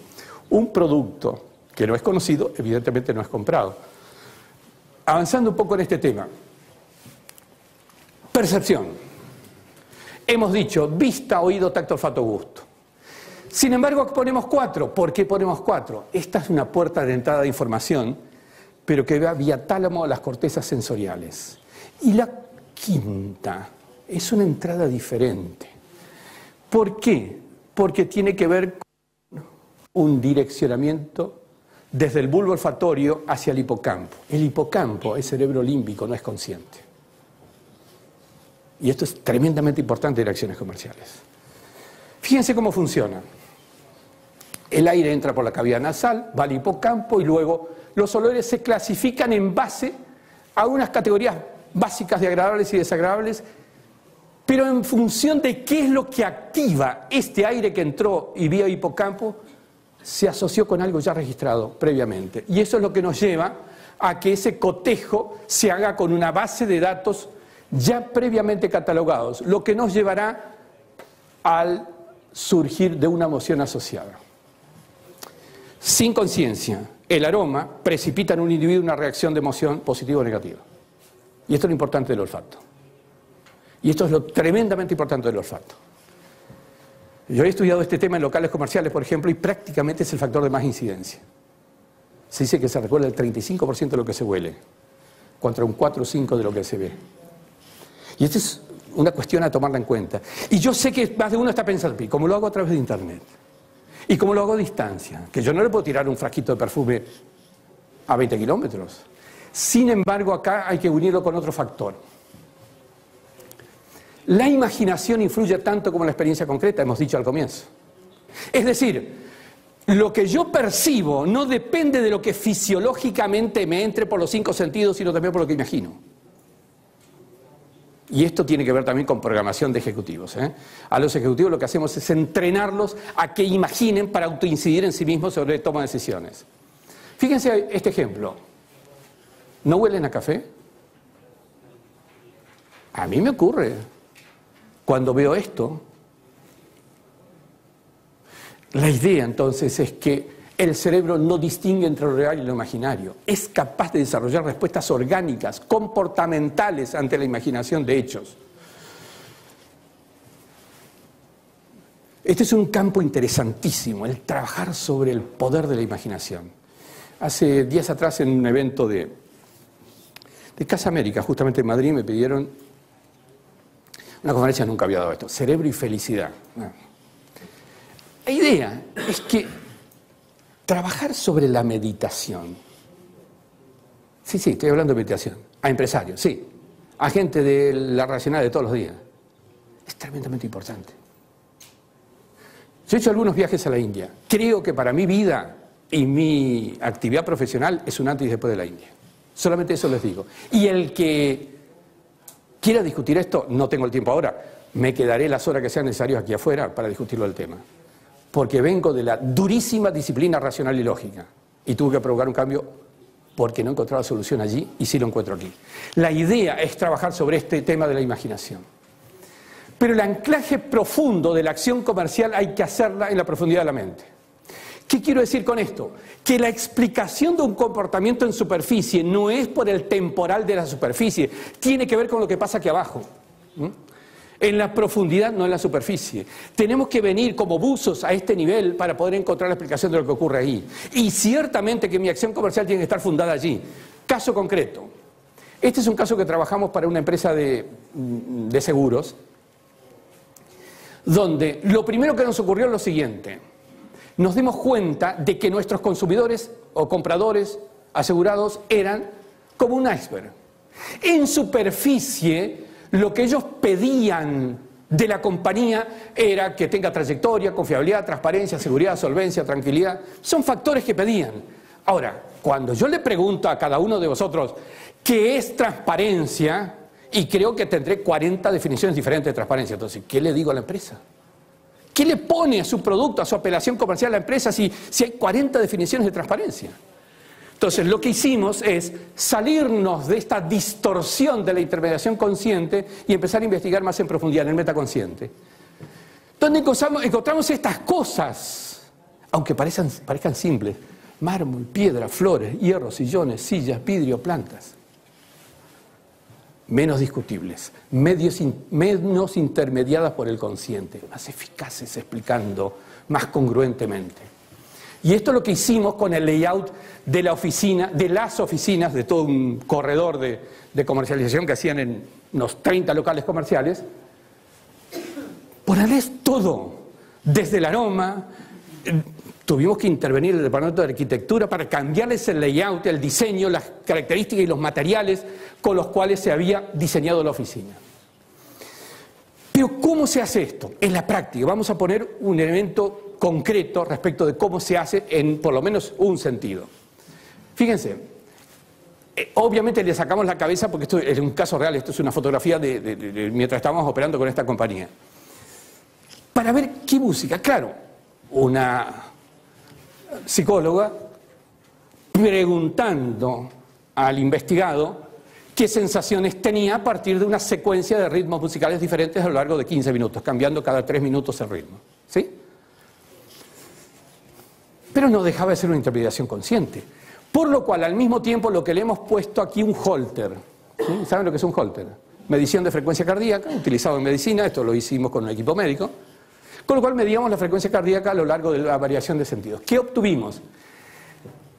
Un producto que no es conocido, evidentemente no es comprado. Avanzando un poco en este tema. Percepción. Hemos dicho vista, oído, tacto, olfato, gusto. Sin embargo, ponemos 4. ¿Por qué ponemos 4? Esta es una puerta de entrada de información, pero que va vía tálamo a las cortezas sensoriales. Y la quinta es una entrada diferente. ¿Por qué? Porque tiene que ver con un direccionamiento desde el bulbo olfatorio hacia el hipocampo. El hipocampo es cerebro límbico, no es consciente. Y esto es tremendamente importante en acciones comerciales. Fíjense cómo funciona. El aire entra por la cavidad nasal, va al hipocampo y luego los olores se clasifican en base a unas categorías básicas de agradables y desagradables, pero en función de qué es lo que activa este aire que entró y vía hipocampo, se asoció con algo ya registrado previamente. Y eso es lo que nos lleva a que ese cotejo se haga con una base de datos ya previamente catalogados, lo que nos llevará al surgir de una emoción asociada. Sin conciencia, el aroma precipita en un individuo una reacción de emoción positiva o negativa. Y esto es lo importante del olfato. Y esto es lo tremendamente importante del olfato. Yo he estudiado este tema en locales comerciales, por ejemplo, y prácticamente es el factor de más incidencia. Se dice que se recuerda el 35% de lo que se huele, contra un 4 o 5% de lo que se ve. Y esta es una cuestión a tomarla en cuenta. Y yo sé que más de uno está pensando, ¿cómo lo hago a través de Internet? ¿Y cómo lo hago a distancia? Que yo no le puedo tirar un frasquito de perfume a 20 kilómetros. Sin embargo, acá hay que unirlo con otro factor. La imaginación influye tanto como la experiencia concreta, hemos dicho al comienzo. Es decir, lo que yo percibo no depende de lo que fisiológicamente me entre por los 5 sentidos, sino también por lo que imagino. Y esto tiene que ver también con programación de ejecutivos. A los ejecutivos lo que hacemos es entrenarlos a que imaginen para autoincidir en sí mismos sobre toma de decisiones. Fíjense este ejemplo. ¿No huelen a café? A mí me ocurre. Cuando veo esto, la idea entonces es que el cerebro no distingue entre lo real y lo imaginario. Es capaz de desarrollar respuestas orgánicas, comportamentales ante la imaginación de hechos. Este es un campo interesantísimo, el trabajar sobre el poder de la imaginación. Hace días atrás en un evento de Casa América, justamente en Madrid, me pidieron una conferencia, nunca había dado esto, cerebro y felicidad. La idea es que trabajar sobre la meditación, sí, estoy hablando de meditación, a empresarios, sí, a gente de la racional de todos los días, es tremendamente importante. Yo he hecho algunos viajes a la India, creo que para mi vida y mi actividad profesional es un antes y después de la India, solamente eso les digo. Y el que quiera discutir esto, no tengo el tiempo ahora, me quedaré las horas que sean necesarias aquí afuera para discutirlo el tema. Porque vengo de la durísima disciplina racional y lógica. Y tuve que provocar un cambio porque no encontraba solución allí y sí lo encuentro aquí. La idea es trabajar sobre este tema de la imaginación. Pero el anclaje profundo de la acción comercial hay que hacerla en la profundidad de la mente. ¿Qué quiero decir con esto? Que la explicación de un comportamiento en superficie no es por el temporal de la superficie, tiene que ver con lo que pasa aquí abajo. En la profundidad, no en la superficie. Tenemos que venir como buzos a este nivel para poder encontrar la explicación de lo que ocurre ahí. Y ciertamente que mi acción comercial tiene que estar fundada allí. Caso concreto. Este es un caso que trabajamos para una empresa de seguros, donde lo primero que nos ocurrió es lo siguiente. Nos dimos cuenta de que nuestros consumidores o compradores asegurados eran como un iceberg. En superficie, lo que ellos pedían de la compañía era que tenga trayectoria, confiabilidad, transparencia, seguridad, solvencia, tranquilidad. Son factores que pedían. Ahora, cuando yo le pregunto a cada uno de vosotros qué es transparencia y creo que tendré 40 definiciones diferentes de transparencia. Entonces, ¿qué le digo a la empresa? ¿Qué le pone a su producto, a su operación comercial a la empresa si hay 40 definiciones de transparencia? Entonces, lo que hicimos es salirnos de esta distorsión de la intermediación consciente y empezar a investigar más en profundidad en el metaconsciente. Donde encontramos estas cosas, aunque parezcan simples: mármol, piedra, flores, hierro, sillones, sillas, vidrio, plantas. Menos discutibles, menos intermediadas por el consciente, más eficaces explicando, más congruentemente. Y esto es lo que hicimos con el layout de la oficina, de las oficinas, de todo un corredor de comercialización que hacían en unos 30 locales comerciales. Ponerles todo, desde el aroma. Tuvimos que intervenir el departamento de arquitectura para cambiarles el layout, el diseño, las características y los materiales con los cuales se había diseñado la oficina. Pero ¿cómo se hace esto? En la práctica. Vamos a poner un elemento concreto respecto de cómo se hace en por lo menos un sentido. Fíjense, obviamente le sacamos la cabeza porque esto es un caso real, esto es una fotografía de mientras estábamos operando con esta compañía. Para ver qué música, claro, una psicóloga preguntando al investigado qué sensaciones tenía a partir de una secuencia de ritmos musicales diferentes a lo largo de 15 minutos, cambiando cada 3 minutos el ritmo. ¿Sí? Pero no dejaba de ser una interpretación consciente. Por lo cual, al mismo tiempo, lo que le hemos puesto aquí un holter. ¿Sí? ¿Saben lo que es un holter? Medición de frecuencia cardíaca, utilizado en medicina, esto lo hicimos con un equipo médico. Con lo cual medíamos la frecuencia cardíaca a lo largo de la variación de sentidos. ¿Qué obtuvimos?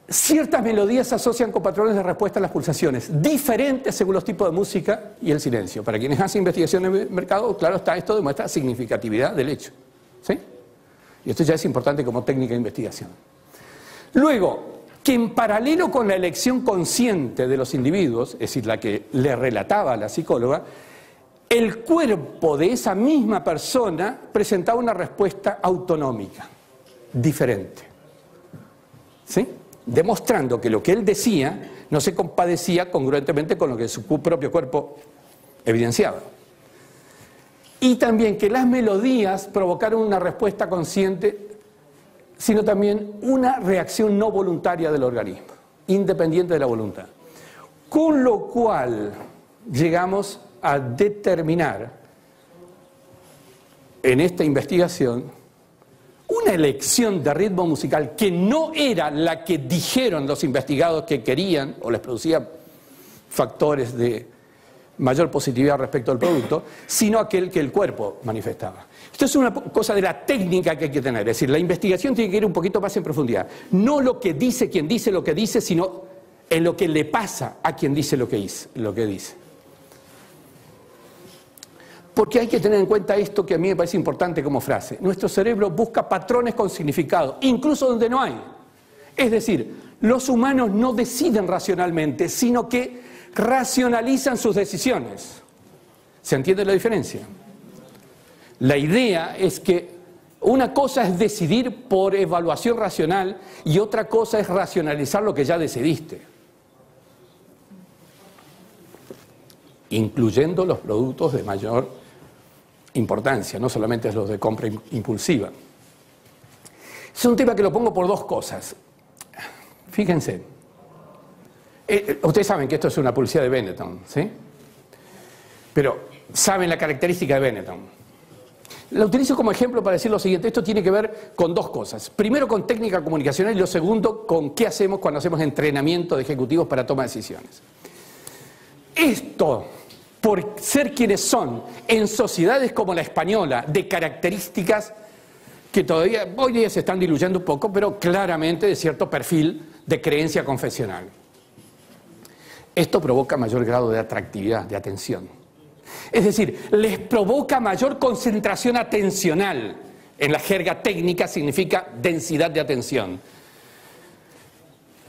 Ciertas melodías se asocian con patrones de respuesta a las pulsaciones, diferentes según los tipos de música y el silencio. Para quienes hacen investigación en el mercado, claro está, esto demuestra significatividad del hecho. ¿Sí? Y esto ya es importante como técnica de investigación. Luego, que en paralelo con la elección consciente de los individuos, es decir, la que le relataba a la psicóloga, el cuerpo de esa misma persona presentaba una respuesta autonómica, diferente. ¿Sí? Demostrando que lo que él decía no se compadecía congruentemente con lo que su propio cuerpo evidenciaba. Y también que las melodías provocaron una respuesta consciente, sino también una reacción no voluntaria del organismo, independiente de la voluntad. Con lo cual llegamos a determinar en esta investigación una elección de ritmo musical que no era la que dijeron los investigados que querían o les producía factores de mayor positividad respecto al producto, sino aquel que el cuerpo manifestaba. Esto es una cosa de la técnica que hay que tener, es decir, la investigación tiene que ir un poquito más en profundidad. No lo que dice quien dice lo que dice, sino en lo que le pasa a quien dice lo que dice. Porque hay que tener en cuenta esto que a mí me parece importante como frase. Nuestro cerebro busca patrones con significado, incluso donde no hay. Es decir, los humanos no deciden racionalmente, sino que racionalizan sus decisiones. ¿Se entiende la diferencia? La idea es que una cosa es decidir por evaluación racional y otra cosa es racionalizar lo que ya decidiste, incluyendo los productos de mayor importancia, no solamente los de compra impulsiva. Es un tema que lo pongo por dos cosas. Fíjense, ustedes saben que esto es una publicidad de Benetton, ¿sí? Pero saben la característica de Benetton. La utilizo como ejemplo para decir lo siguiente: esto tiene que ver con dos cosas. Primero, con técnica comunicacional, y lo segundo, con qué hacemos cuando hacemos entrenamiento de ejecutivos para toma de decisiones. Esto, por ser quienes son, en sociedades como la española, de características que todavía hoy día se están diluyendo un poco, pero claramente de cierto perfil de creencia confesional. Esto provoca mayor grado de atractividad, de atención. Es decir, les provoca mayor concentración atencional. En la jerga técnica significa densidad de atención.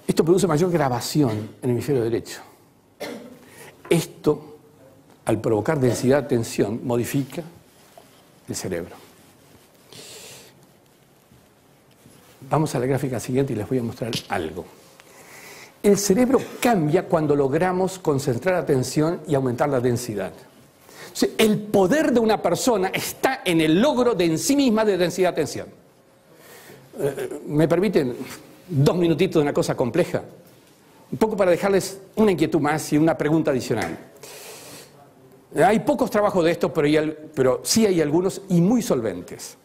Esto produce mayor grabación en el hemisferio derecho. Esto, al provocar densidad de atención, modifica el cerebro. Vamos a la gráfica siguiente y les voy a mostrar algo. El cerebro cambia cuando logramos concentrar atención y aumentar la densidad. O sea, el poder de una persona está en el logro de en sí misma de densidad de atención. ¿Me permiten 2 minutitos de una cosa compleja? Un poco para dejarles una inquietud más y una pregunta adicional. Hay pocos trabajos de esto, pero sí hay algunos y muy solventes.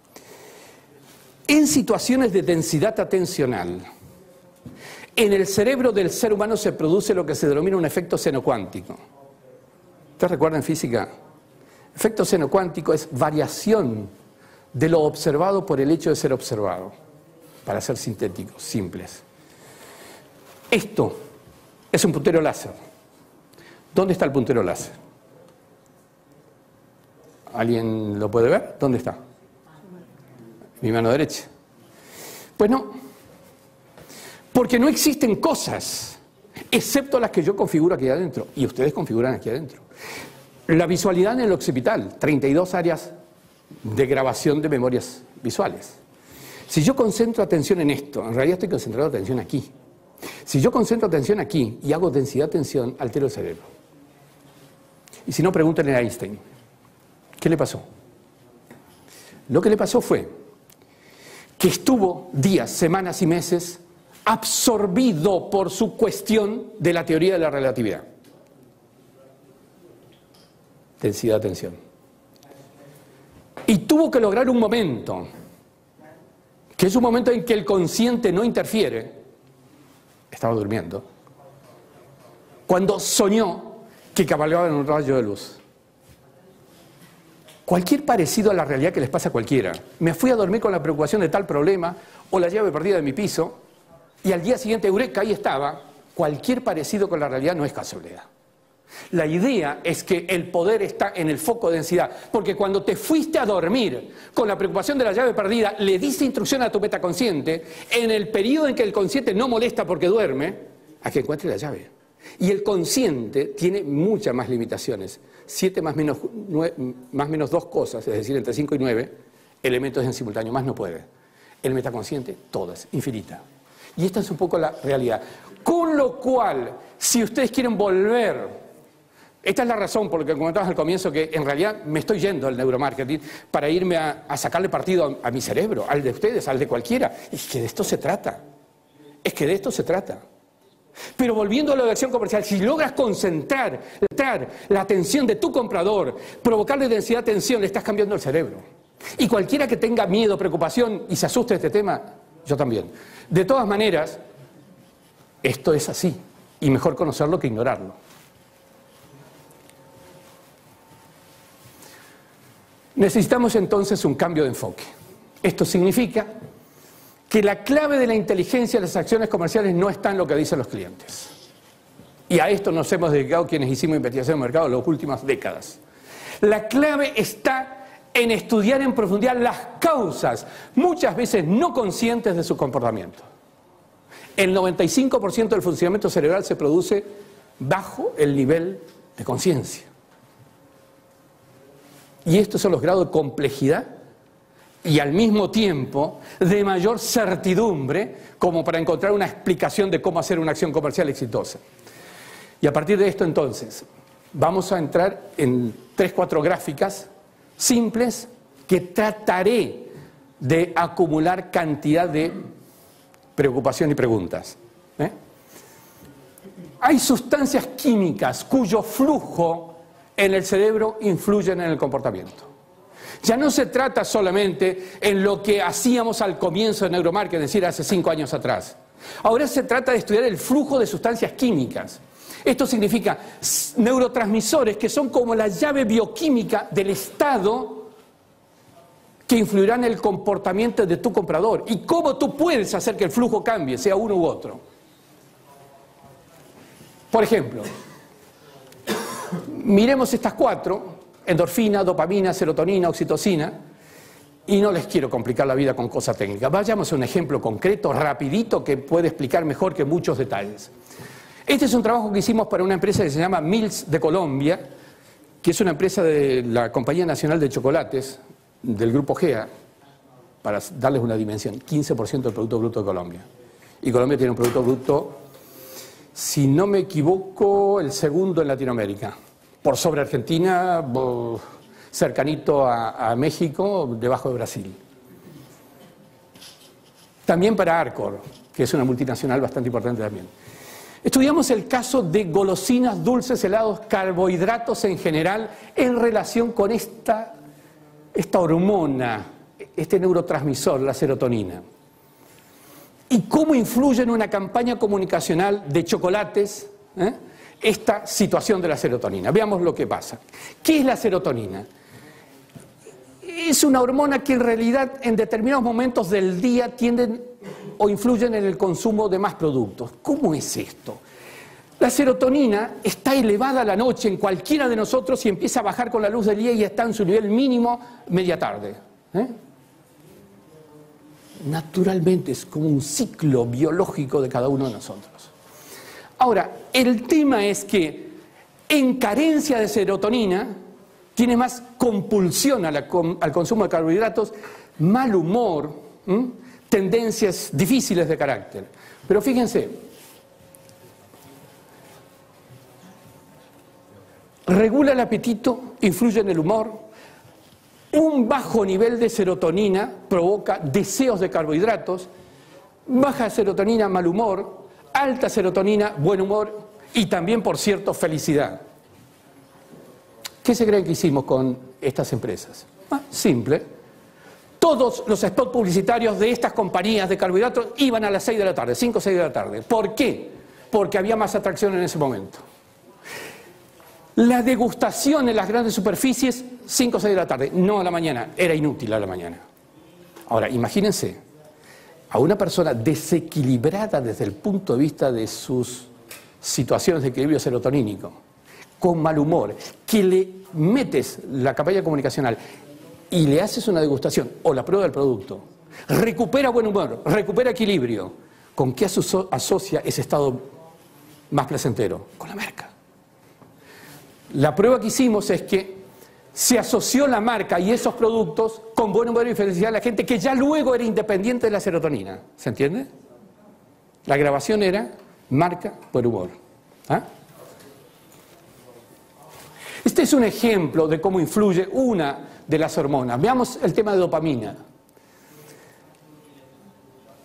En situaciones de densidad atencional, en el cerebro del ser humano se produce lo que se denomina un efecto seno-cuántico. ¿Ustedes recuerdan física? Efecto seno-cuántico es variación de lo observado por el hecho de ser observado, para ser sintéticos, simples. Esto es un puntero láser. ¿Dónde está el puntero láser? ¿Alguien lo puede ver? ¿Dónde está? Mi mano derecha. Pues no, porque no existen cosas, excepto las que yo configuro aquí adentro, y ustedes configuran aquí adentro. La visualidad en el occipital, 32 áreas de grabación de memorias visuales. Si yo concentro atención en esto, en realidad estoy concentrando atención aquí. Si yo concentro atención aquí y hago densidad de atención, altero el cerebro. Y si no, pregúntenle a Einstein, ¿qué le pasó? Lo que le pasó fue que estuvo días, semanas y meses absorbido por su cuestión de la teoría de la relatividad. Densidad de atención. Y tuvo que lograr un momento, que es un momento en que el consciente no interfiere, estaba durmiendo, cuando soñó que cabalgaba en un rayo de luz. Cualquier parecido a la realidad que les pasa a cualquiera. Me fui a dormir con la preocupación de tal problema, o la llave perdida de mi piso, y al día siguiente, eureka, ahí estaba. Cualquier parecido con la realidad no es casualidad. La idea es que el poder está en el foco de densidad, porque cuando te fuiste a dormir con la preocupación de la llave perdida, le diste instrucción a tu metaconsciente, en el periodo en que el consciente no molesta porque duerme, a que encuentre la llave. Y el consciente tiene muchas más limitaciones. 7 más menos 2 cosas, es decir, entre 5 y 9 elementos en simultáneo, más no puede. El metaconsciente, todas, infinita. Y esta es un poco la realidad. Con lo cual, si ustedes quieren volver, esta es la razón por la que comentabas al comienzo, que en realidad me estoy yendo al neuromarketing para irme a sacarle partido a mi cerebro, al de ustedes, al de cualquiera. Y es que de esto se trata. Es que de esto se trata. Pero volviendo a la acción comercial, si logras concentrar la atención de tu comprador, provocarle densidad de atención, le estás cambiando el cerebro. Y cualquiera que tenga miedo, preocupación y se asuste de este tema, yo también. De todas maneras, esto es así. Y mejor conocerlo que ignorarlo. Necesitamos entonces un cambio de enfoque. Esto significa que la clave de la inteligencia de las acciones comerciales no está en lo que dicen los clientes. Y a esto nos hemos dedicado quienes hicimos investigación de mercado en las últimas décadas. La clave está en estudiar en profundidad las causas, muchas veces no conscientes de su comportamiento. El 95% del funcionamiento cerebral se produce bajo el nivel de conciencia. Y estos son los grados de complejidad y al mismo tiempo de mayor certidumbre como para encontrar una explicación de cómo hacer una acción comercial exitosa. Y a partir de esto entonces vamos a entrar en 3-4 gráficas simples que trataré de acumular cantidad de preocupación y preguntas. Hay sustancias químicas cuyo flujo en el cerebro influyen en el comportamiento. Ya no se trata solamente en lo que hacíamos al comienzo de neuromarketing, es decir, hace 5 años atrás. Ahora se trata de estudiar el flujo de sustancias químicas. Esto significa neurotransmisores que son como la llave bioquímica del estado que influirán en el comportamiento de tu comprador. Y cómo tú puedes hacer que el flujo cambie, sea uno u otro. Por ejemplo, miremos estas 4, endorfina, dopamina, serotonina, oxitocina, y no les quiero complicar la vida con cosas técnicas. Vayamos a un ejemplo concreto, rapidito, que puede explicar mejor que muchos detalles. Este es un trabajo que hicimos para una empresa que se llama Mills de Colombia, que es una empresa de la Compañía Nacional de Chocolates, del Grupo GEA, para darles una dimensión, 15% del Producto Bruto de Colombia. Y Colombia tiene un Producto Bruto si no me equivoco, el segundo en Latinoamérica. Por sobre Argentina, cercanito a México, debajo de Brasil. También para Arcor, que es una multinacional bastante importante también. Estudiamos el caso de golosinas, dulces, helados, carbohidratos en general en relación con esta hormona, este neurotransmisor, la serotonina. Y cómo influye en una campaña comunicacional de chocolates esta situación de la serotonina. Veamos lo que pasa. ¿Qué es la serotonina? Es una hormona que en realidad en determinados momentos del día tienden o influyen en el consumo de más productos. ¿Cómo es esto? La serotonina está elevada a la noche en cualquiera de nosotros y empieza a bajar con la luz del día y está en su nivel mínimo media tarde. Naturalmente es como un ciclo biológico de cada uno de nosotros. Ahora, el tema es que en carencia de serotonina tiene más compulsión al consumo de carbohidratos, mal humor, tendencias difíciles de carácter. Pero fíjense, regula el apetito, influye en el humor. Un bajo nivel de serotonina provoca deseos de carbohidratos, baja serotonina, mal humor, alta serotonina, buen humor y también, por cierto, felicidad. ¿Qué se creen que hicimos con estas empresas? Simple. Todos los spots publicitarios de estas compañías de carbohidratos iban a las 6 de la tarde, 5 o 6 de la tarde. ¿Por qué? Porque había más atracción en ese momento. La degustación en las grandes superficies, 5 o 6 de la tarde, no a la mañana, era inútil a la mañana. Ahora, imagínense a una persona desequilibrada desde el punto de vista de sus situaciones de equilibrio serotonínico, con mal humor, que le metes la campaña comunicacional y le haces una degustación o la prueba del producto, recupera buen humor, recupera equilibrio. ¿Con qué asocia ese estado más placentero? Con la marca. La prueba que hicimos es que se asoció la marca y esos productos con buen humor y felicidad a la gente que ya luego era independiente de la serotonina. ¿Se entiende? La grabación era marca, buen humor. Este es un ejemplo de cómo influye una de las hormonas. Veamos el tema de dopamina.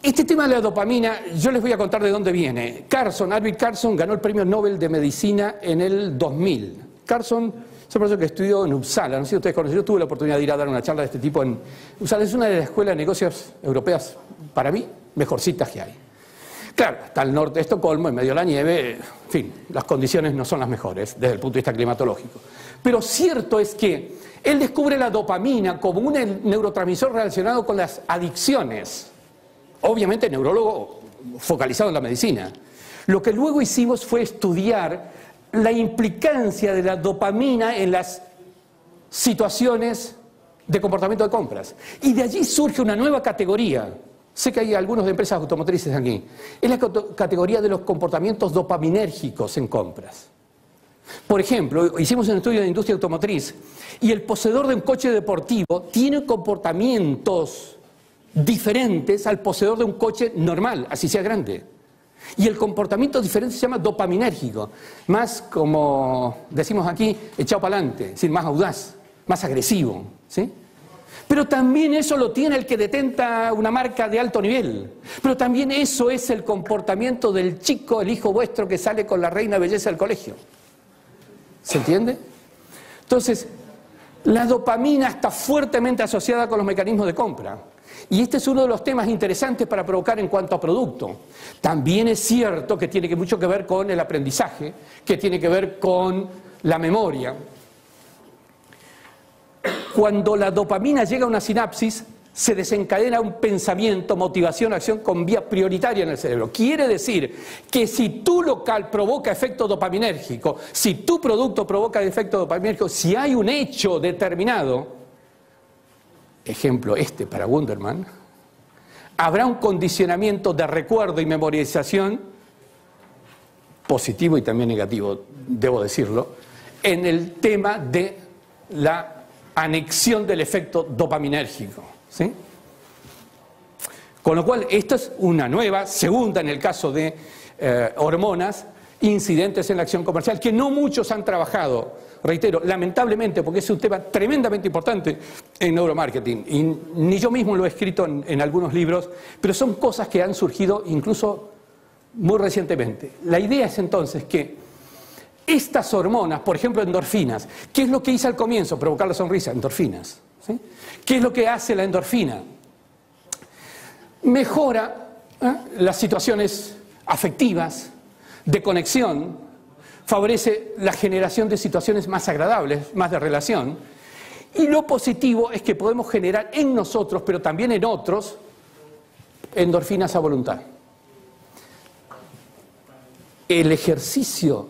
Este tema de la dopamina, yo les voy a contar de dónde viene. Arvid Carlsson ganó el premio Nobel de Medicina en el 2000. Carlsson es un profesor que estudió en Uppsala, no sé si ustedes conocen, yo tuve la oportunidad de ir a dar una charla de este tipo en Uppsala, es una de las escuelas de negocios europeas, para mí, mejorcitas que hay. Claro, está al norte de Estocolmo, en medio de la nieve, en fin, las condiciones no son las mejores desde el punto de vista climatológico. Pero cierto es que él descubre la dopamina como un neurotransmisor relacionado con las adicciones. Obviamente neurólogo focalizado en la medicina. Lo que luego hicimos fue estudiar la implicancia de la dopamina en las situaciones de comportamiento de compras. Y de allí surge una nueva categoría. Sé que hay algunas de empresas automotrices aquí. Es la categoría de los comportamientos dopaminérgicos en compras. Por ejemplo, hicimos un estudio de industria automotriz y el poseedor de un coche deportivo tiene comportamientos diferentes al poseedor de un coche normal, así sea grande. Y el comportamiento diferente se llama dopaminérgico, más, como decimos aquí, echado para adelante, es decir, más audaz, más agresivo, ¿sí? Pero también eso lo tiene el que detenta una marca de alto nivel. Pero también eso es el comportamiento del chico, el hijo vuestro que sale con la reina belleza del colegio. ¿Se entiende? Entonces, la dopamina está fuertemente asociada con los mecanismos de compra. Y este es uno de los temas interesantes para provocar en cuanto a producto. También es cierto que tiene mucho que ver con el aprendizaje, que tiene que ver con la memoria. Cuando la dopamina llega a una sinapsis, se desencadena un pensamiento, motivación, acción con vía prioritaria en el cerebro. Quiere decir que si tu local provoca efecto dopaminérgico, si tu producto provoca efecto dopaminérgico, si hay un hecho determinado, ejemplo para Wunderman, habrá un condicionamiento de recuerdo y memorización, positivo y también negativo, debo decirlo, en el tema de la anexión del efecto dopaminérgico, ¿sí? Con lo cual, esta es una nueva, segunda en el caso de hormonas, incidentes en la acción comercial, que no muchos han trabajado, reitero, lamentablemente, porque es un tema tremendamente importante en neuromarketing, y ni yo mismo lo he escrito en algunos libros, pero son cosas que han surgido incluso muy recientemente. La idea es entonces que estas hormonas, por ejemplo endorfinas, ¿qué es lo que hice al comienzo? Provocar la sonrisa, endorfinas. ¿Sí? ¿Qué es lo que hace la endorfina? Mejora las situaciones afectivas, de conexión, favorece la generación de situaciones más agradables, más de relación, y lo positivo es que podemos generar en nosotros, pero también en otros, endorfinas a voluntad. El ejercicio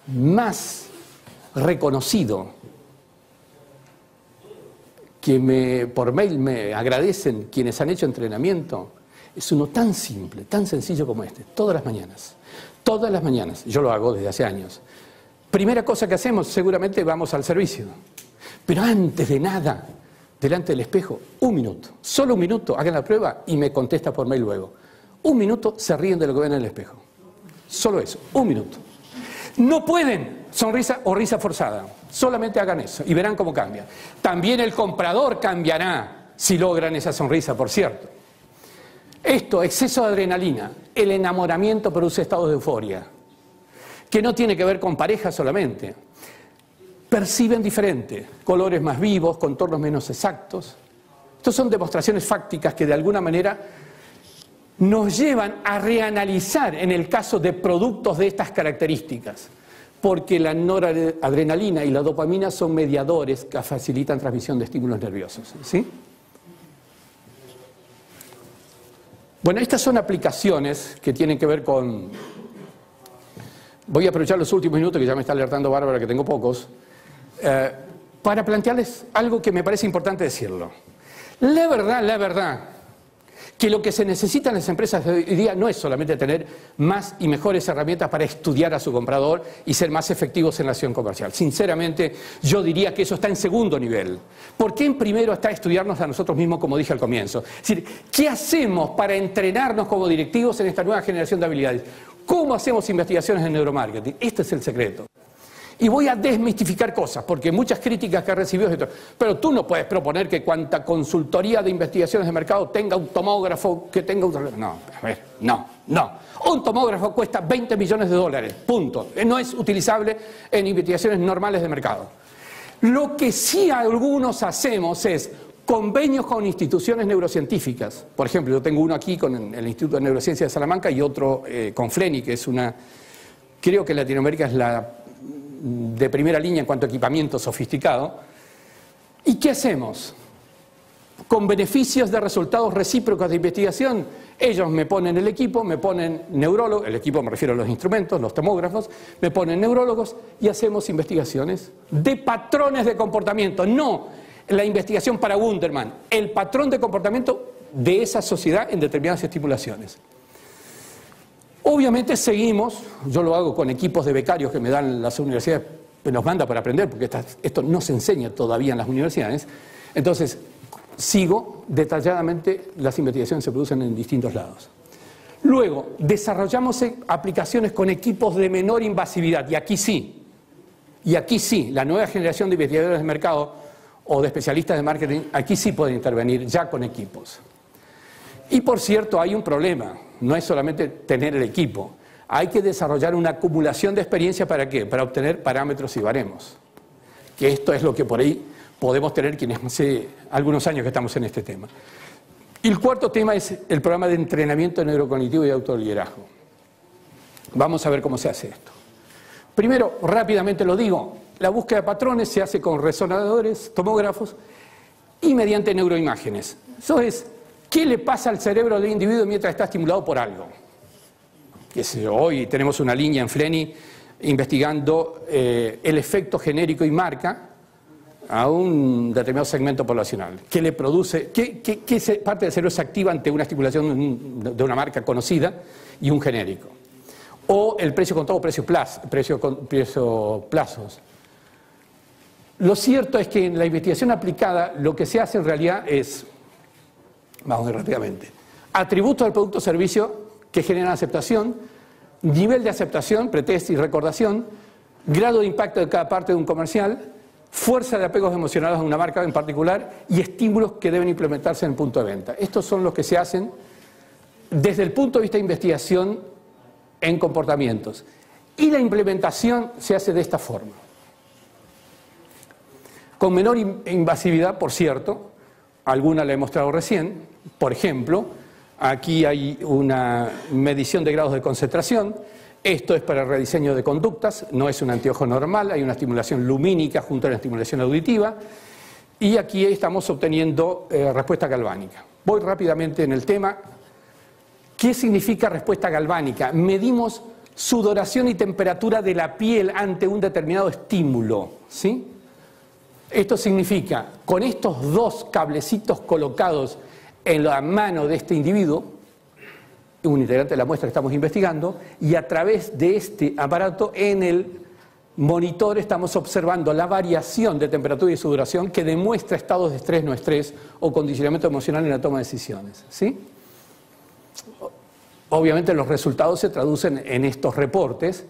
más reconocido que por mail me agradecen quienes han hecho entrenamiento es uno tan simple, tan sencillo como este, todas las mañanas. Todas las mañanas, yo lo hago desde hace años. Primera cosa que hacemos, seguramente vamos al servicio. Pero antes de nada, delante del espejo, 1 minuto. Solo 1 minuto, hagan la prueba y me contesta por mail luego. 1 minuto, se ríen de lo que ven en el espejo. Solo eso, 1 minuto. No pueden sonrisa o risa forzada. Solamente hagan eso y verán cómo cambia. También el comprador cambiará si logran esa sonrisa, por cierto. Esto, exceso de adrenalina, el enamoramiento produce estados de euforia, que no tiene que ver con pareja solamente. Perciben diferente, colores más vivos, contornos menos exactos. Estas son demostraciones fácticas que de alguna manera nos llevan a reanalizar en el caso de productos de estas características, porque la noradrenalina y la dopamina son mediadores que facilitan transmisión de estímulos nerviosos, ¿sí? Bueno, estas son aplicaciones que tienen que ver con... Voy a aprovechar los últimos minutos, que ya me está alertando Bárbara, que tengo pocos, para plantearles algo que me parece importante decirlo. La verdad, que lo que se necesita en las empresas de hoy día no es solamente tener más y mejores herramientas para estudiar a su comprador y ser más efectivos en la acción comercial. Sinceramente, yo diría que eso está en segundo nivel. ¿Por qué en primero está estudiarnos a nosotros mismos, como dije al comienzo? Es decir, ¿qué hacemos para entrenarnos como directivos en esta nueva generación de habilidades? ¿Cómo hacemos investigaciones en neuromarketing? Este es el secreto. Y voy a desmistificar cosas, porque muchas críticas que he recibido es esto. Pero tú no puedes proponer que cuanta consultoría de investigaciones de mercado tenga un tomógrafo, que tenga un... No, a ver, no. Un tomógrafo cuesta $20 millones, punto. No es utilizable en investigaciones normales de mercado. Lo que sí algunos hacemos es convenios con instituciones neurocientíficas. Por ejemplo, yo tengo uno aquí con el Instituto de Neurociencia de Salamanca y otro con FLENI, que es una... Creo que en Latinoamérica es la de primera línea en cuanto a equipamiento sofisticado. ¿Y qué hacemos? Con beneficios de resultados recíprocos de investigación, ellos me ponen el equipo, me ponen neurólogos, el equipo me refiero a los instrumentos, los tomógrafos, me ponen neurólogos y hacemos investigaciones de patrones de comportamiento, no la investigación para Wunderman, el patrón de comportamiento de esa sociedad en determinadas estimulaciones. Obviamente seguimos, yo lo hago con equipos de becarios que me dan las universidades, que nos manda para aprender, porque esto no se enseña todavía en las universidades. Entonces, sigo detalladamente, las investigaciones se producen en distintos lados. Luego, desarrollamos aplicaciones con equipos de menor invasividad, y aquí sí, la nueva generación de investigadores de mercado o de especialistas de marketing, aquí sí pueden intervenir ya con equipos. Y por cierto, hay un problema. No es solamente tener el equipo, hay que desarrollar una acumulación de experiencia. ¿Para qué? Para obtener parámetros y baremos. Que esto es lo que por ahí podemos tener quienes hace algunos años que estamos en este tema. Y el cuarto tema es el programa de entrenamiento neurocognitivo y autoliderazgo. Vamos a ver cómo se hace esto. Primero, rápidamente lo digo, la búsqueda de patrones se hace con resonadores, tomógrafos y mediante neuroimágenes. Eso es... ¿Qué le pasa al cerebro del individuo mientras está estimulado por algo? Hoy tenemos una línea en FLENI investigando el efecto genérico y marca a un determinado segmento poblacional. ¿Qué le produce? ¿Qué parte del cerebro se activa ante una estimulación de una marca conocida y un genérico? O el precio contado, precio plazos. Lo cierto es que en la investigación aplicada lo que se hace en realidad es... Vamos a ver rápidamente. Atributos al producto o servicio que generan aceptación, nivel de aceptación, pretest y recordación, grado de impacto de cada parte de un comercial, fuerza de apegos emocionales a una marca en particular y estímulos que deben implementarse en el punto de venta. Estos son los que se hacen desde el punto de vista de investigación en comportamientos. Y la implementación se hace de esta forma. Con menor invasividad, por cierto, alguna la he mostrado recién. Por ejemplo, aquí hay una medición de grados de concentración. Esto es para el rediseño de conductas, no es un anteojo normal, hay una estimulación lumínica junto a la estimulación auditiva. Y aquí estamos obteniendo respuesta galvánica. Voy rápidamente en el tema. ¿Qué significa respuesta galvánica? Medimos sudoración y temperatura de la piel ante un determinado estímulo, ¿sí? Esto significa, con estos dos cablecitos colocados en la mano de este individuo, un integrante de la muestra que estamos investigando, y a través de este aparato en el monitor estamos observando la variación de temperatura y sudoración que demuestra estados de estrés, no estrés o condicionamiento emocional en la toma de decisiones, ¿sí? Obviamente los resultados se traducen en estos reportes,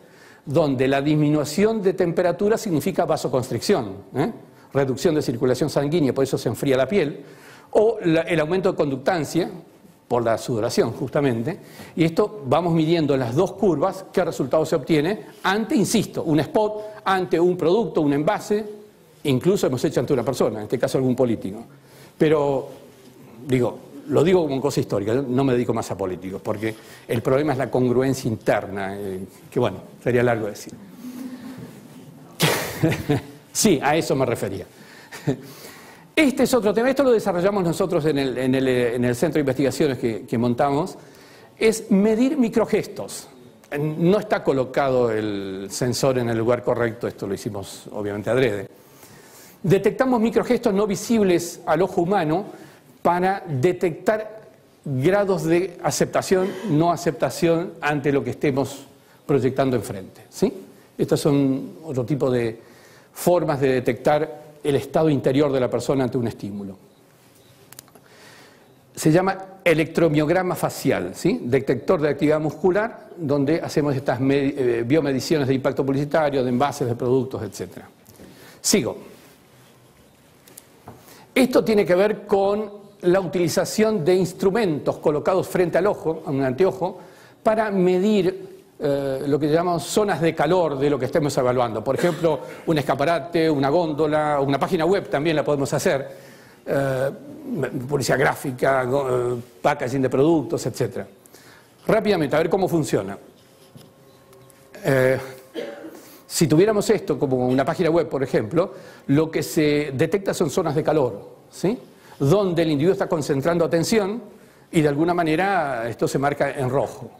donde la disminución de temperatura significa vasoconstricción, reducción de circulación sanguínea, por eso se enfría la piel, o el aumento de conductancia, por la sudoración justamente, y esto vamos midiendo en las dos curvas qué resultado se obtiene ante, insisto, un spot, ante un producto, un envase, incluso hemos hecho ante una persona, en este caso algún político. Pero, lo digo como cosa histórica, no me dedico más a políticos, porque el problema es la congruencia interna, que bueno, sería largo decir. Sí, a eso me refería. Este es otro tema, esto lo desarrollamos nosotros en el centro de investigaciones que montamos, es medir microgestos. No está colocado el sensor en el lugar correcto, esto lo hicimos obviamente adrede. Detectamos microgestos no visibles al ojo humano para detectar grados de aceptación, no aceptación ante lo que estemos proyectando enfrente, ¿sí? Estos son otro tipo de formas de detectar el estado interior de la persona ante un estímulo. Se llama electromiograma facial, ¿sí? Detector de actividad muscular, donde hacemos estas biomediciones de impacto publicitario, de envases, de productos, etc. Sigo. Esto tiene que ver con la utilización de instrumentos colocados frente al ojo, a un anteojo, para medir lo que llamamos zonas de calor de lo que estemos evaluando. Por ejemplo, un escaparate, una góndola, una página web también la podemos hacer, publicidad gráfica, packaging de productos, etc. Rápidamente, a ver cómo funciona. Si tuviéramos esto como una página web, por ejemplo, lo que se detecta son zonas de calor, ¿sí? Donde el individuo está concentrando atención y de alguna manera esto se marca en rojo.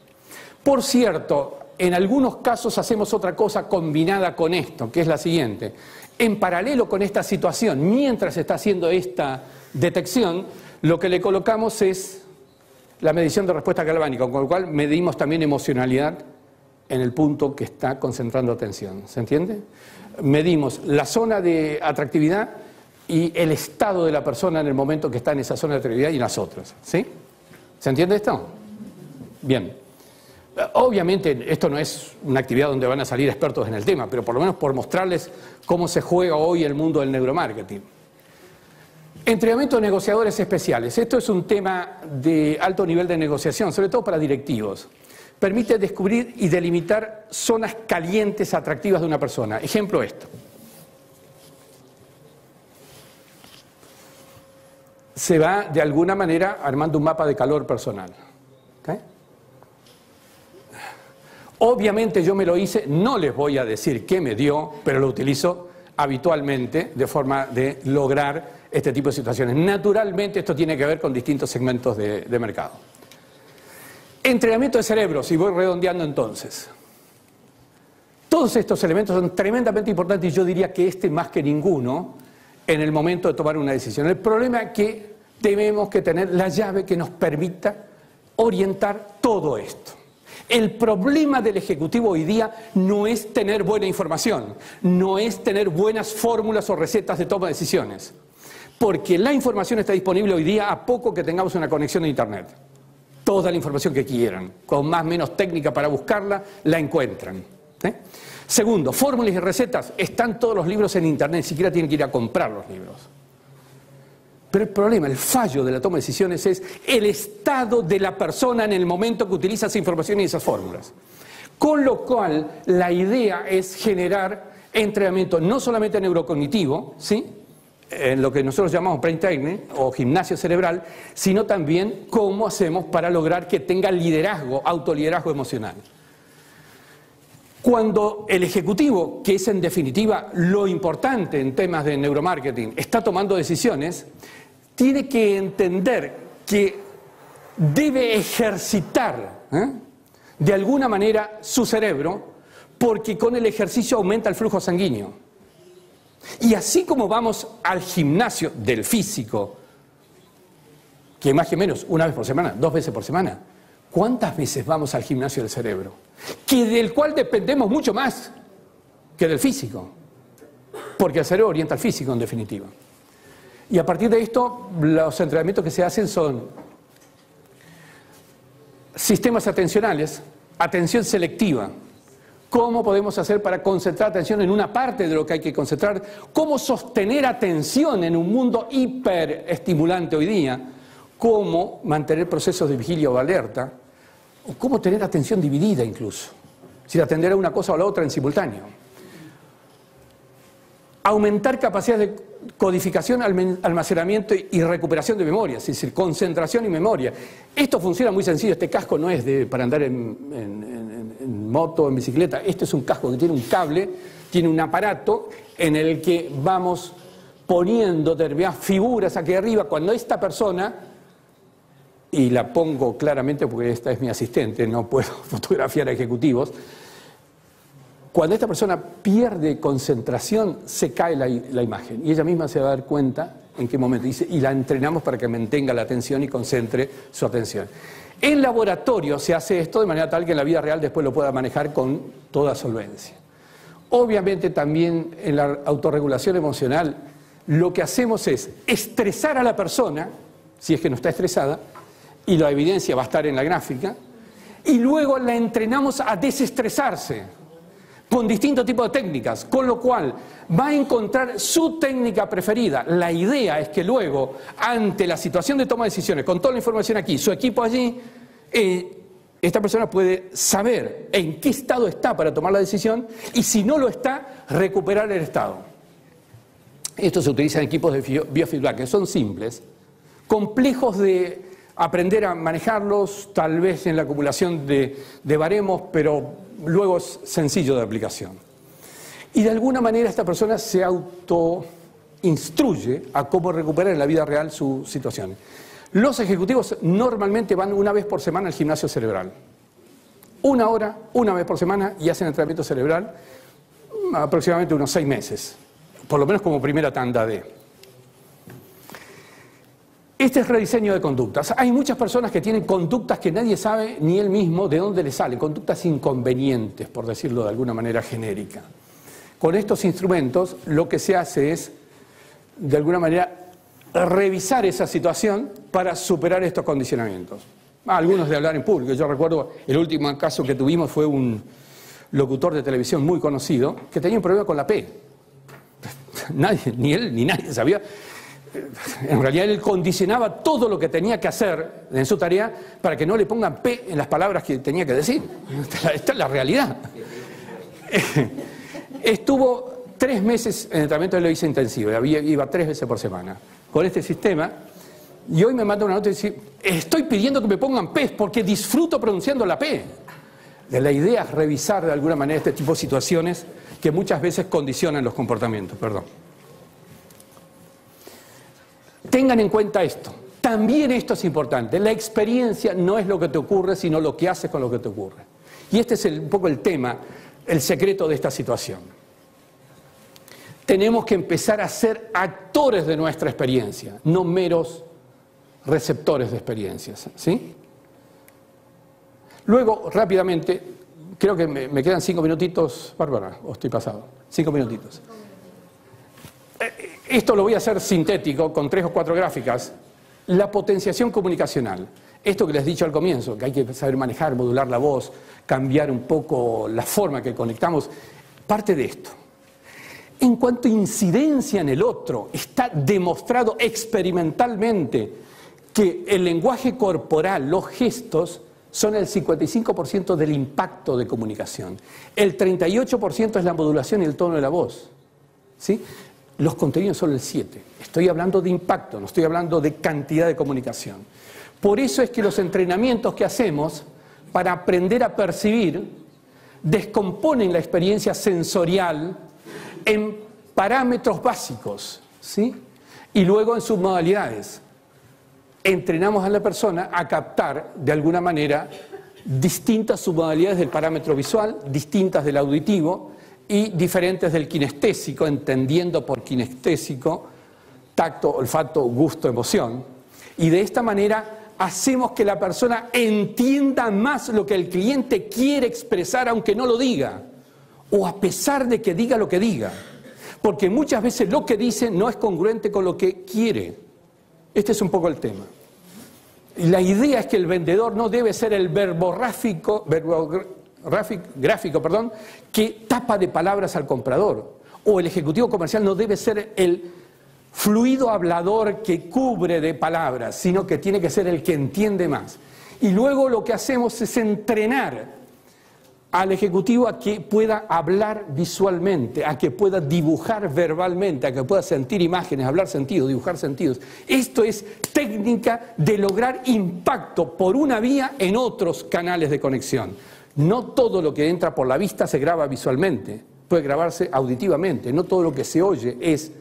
Por cierto, en algunos casos hacemos otra cosa combinada con esto, que es la siguiente. En paralelo con esta situación, mientras se está haciendo esta detección, lo que le colocamos es la medición de respuesta galvánica, con lo cual medimos también emocionalidad en el punto que está concentrando atención. ¿Se entiende? Medimos la zona de atractividad y el estado de la persona en el momento que está en esa zona de atractividad y en las otras, ¿sí? ¿Se entiende esto? Bien. Obviamente esto no es una actividad donde van a salir expertos en el tema, pero por lo menos por mostrarles cómo se juega hoy el mundo del neuromarketing. Entrenamiento de negociadores especiales. Esto es un tema de alto nivel de negociación, sobre todo para directivos. Permite descubrir y delimitar zonas calientes atractivas de una persona. Ejemplo esto. Se va de alguna manera armando un mapa de calor personal. ¿Okay? Obviamente yo me lo hice, no les voy a decir qué me dio, pero lo utilizo habitualmente de forma de lograr este tipo de situaciones. Naturalmente esto tiene que ver con distintos segmentos de mercado. Entrenamiento de cerebros, y voy redondeando entonces. Todos estos elementos son tremendamente importantes y yo diría que este más que ninguno en el momento de tomar una decisión. El problema es que tenemos que tener la llave que nos permita orientar todo esto. El problema del ejecutivo hoy día no es tener buena información, no es tener buenas fórmulas o recetas de toma de decisiones, porque la información está disponible hoy día a poco que tengamos una conexión a Internet. toda la información que quieran. Con más o menos técnica para buscarla, la encuentran. Segundo, fórmulas y recetas. Están todos los libros en internet, ni siquiera tienen que ir a comprar los libros. Pero el problema, el fallo de la toma de decisiones es el estado de la persona en el momento que utiliza esa información y esas fórmulas. Con lo cual, la idea es generar entrenamiento no solamente neurocognitivo, ¿sí?, en lo que nosotros llamamos brain training o gimnasio cerebral, sino también cómo hacemos para lograr que tenga liderazgo, autoliderazgo emocional. Cuando el ejecutivo, que es en definitiva lo importante en temas de neuromarketing, está tomando decisiones, tiene que entender que debe ejercitar de alguna manera su cerebro, porque con el ejercicio aumenta el flujo sanguíneo. Y así como vamos al gimnasio del físico, que más que menos, una vez por semana, 2 veces por semana, ¿cuántas veces vamos al gimnasio del cerebro? Que del cual dependemos mucho más que del físico, porque el cerebro orienta al físico en definitiva. Y a partir de esto, los entrenamientos que se hacen son sistemas atencionales, atención selectiva. ¿Cómo podemos hacer para concentrar atención en una parte de lo que hay que concentrar? ¿Cómo sostener atención en un mundo hiperestimulante hoy día? ¿Cómo mantener procesos de vigilia o alerta? ¿O cómo tener atención dividida incluso? Si atender a una cosa o a la otra en simultáneo. Aumentar capacidad de codificación, almacenamiento y recuperación de memoria, es decir, concentración y memoria. Esto funciona muy sencillo. Este casco no es para andar en moto o en bicicleta. Este es un casco que tiene un cable, tiene un aparato en el que vamos poniendo determinadas figuras aquí arriba. Cuando esta persona, y la pongo claramente porque esta es mi asistente, no puedo fotografiar a ejecutivos, cuando esta persona pierde concentración, se cae la imagen. Y ella misma se va a dar cuenta en qué momento. Y la entrenamos para que mantenga la atención y concentre su atención. En laboratorio se hace esto de manera tal que en la vida real después lo pueda manejar con toda solvencia. Obviamente también en la autorregulación emocional lo que hacemos es estresar a la persona, si es que no está estresada, y la evidencia va a estar en la gráfica, y luego la entrenamos a desestresarse con distintos tipos de técnicas, con lo cual va a encontrar su técnica preferida. La idea es que luego, ante la situación de toma de decisiones, con toda la información aquí, su equipo allí, esta persona puede saber en qué estado está para tomar la decisión y si no lo está, recuperar el estado. Esto se utiliza en equipos de biofeedback, que son simples, complejos de aprender a manejarlos, tal vez en la acumulación de baremos, pero luego es sencillo de aplicación. Y de alguna manera esta persona se autoinstruye a cómo recuperar en la vida real su situación. Los ejecutivos normalmente van una vez por semana al gimnasio cerebral. 1 hora, una vez por semana, y hacen entrenamiento cerebral aproximadamente unos 6 meses. Por lo menos como primera tanda de... Este es rediseño de conductas. Hay muchas personas que tienen conductas que nadie sabe ni él mismo de dónde le salen, conductas inconvenientes, por decirlo de alguna manera genérica. Con estos instrumentos lo que se hace es, de alguna manera, revisar esa situación para superar estos condicionamientos. Algunos de hablar en público. Yo recuerdo el último caso que tuvimos fue un locutor de televisión muy conocido que tenía un problema con la P. Nadie, ni él ni nadie sabía. En realidad él condicionaba todo lo que tenía que hacer en su tarea para que no le pongan P en las palabras que tenía que decir. Esta es la realidad. Estuvo 3 meses en entrenamiento de Loisa intensivo, iba 3 veces por semana con este sistema, y hoy me manda una nota y dice: estoy pidiendo que me pongan P porque disfruto pronunciando la P. La idea es revisar de alguna manera este tipo de situaciones que muchas veces condicionan los comportamientos. Perdón. Tengan en cuenta esto. También esto es importante. La experiencia no es lo que te ocurre, sino lo que haces con lo que te ocurre. Y este es un poco el tema, el secreto de esta situación. Tenemos que empezar a ser actores de nuestra experiencia, no meros receptores de experiencias, ¿sí? Luego, rápidamente, creo que me quedan 5 minutitos, Bárbara, o estoy pasado, 5 minutitos. Esto lo voy a hacer sintético, con 3 o 4 gráficas. La potenciación comunicacional. esto que les he dicho al comienzo, que hay que saber manejar, modular la voz, cambiar un poco la forma que conectamos, parte de esto. En cuanto a incidencia en el otro, está demostrado experimentalmente que el lenguaje corporal, los gestos, son el 55% del impacto de comunicación. El 38% es la modulación y el tono de la voz, ¿sí? Los contenidos son el 7%. Estoy hablando de impacto, no estoy hablando de cantidad de comunicación. Por eso es que los entrenamientos que hacemos para aprender a percibir descomponen la experiencia sensorial en parámetros básicos, ¿sí? Y luego en submodalidades. Entrenamos a la persona a captar de alguna manera distintas submodalidades del parámetro visual, distintas del auditivo y diferentes del kinestésico, entendiendo por kinestésico tacto, olfato, gusto, emoción. Y de esta manera hacemos que la persona entienda más lo que el cliente quiere expresar aunque no lo diga, o a pesar de que diga lo que diga, porque muchas veces lo que dice no es congruente con lo que quiere. Este es un poco el tema. La idea es que el vendedor no debe ser el gráfico, que tapa de palabras al comprador, o el ejecutivo comercial no debe ser el fluido hablador que cubre de palabras, sino que tiene que ser el que entiende más. Y luego lo que hacemos es entrenar al ejecutivo a que pueda hablar visualmente, a que pueda dibujar verbalmente, a que pueda sentir imágenes, hablar sentidos, dibujar sentidos. Esto es técnica de lograr impacto por una vía en otros canales de conexión. No todo lo que entra por la vista se graba visualmente, puede grabarse auditivamente, no todo lo que se oye es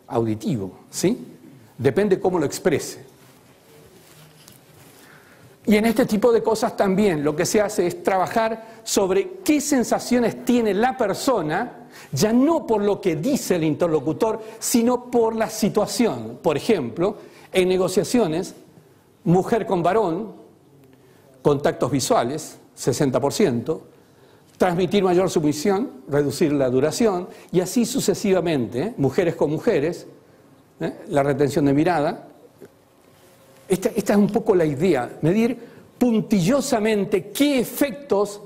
auditivo, ¿sí? Depende cómo lo exprese. Y en este tipo de cosas también lo que se hace es trabajar sobre qué sensaciones tiene la persona, ya no por lo que dice el interlocutor, sino por la situación. Por ejemplo, en negociaciones, mujer con varón, contactos visuales, 60%, transmitir mayor sumisión, reducir la duración, y así sucesivamente, mujeres con mujeres, la retención de mirada. Esta es un poco la idea, medir puntillosamente qué efectos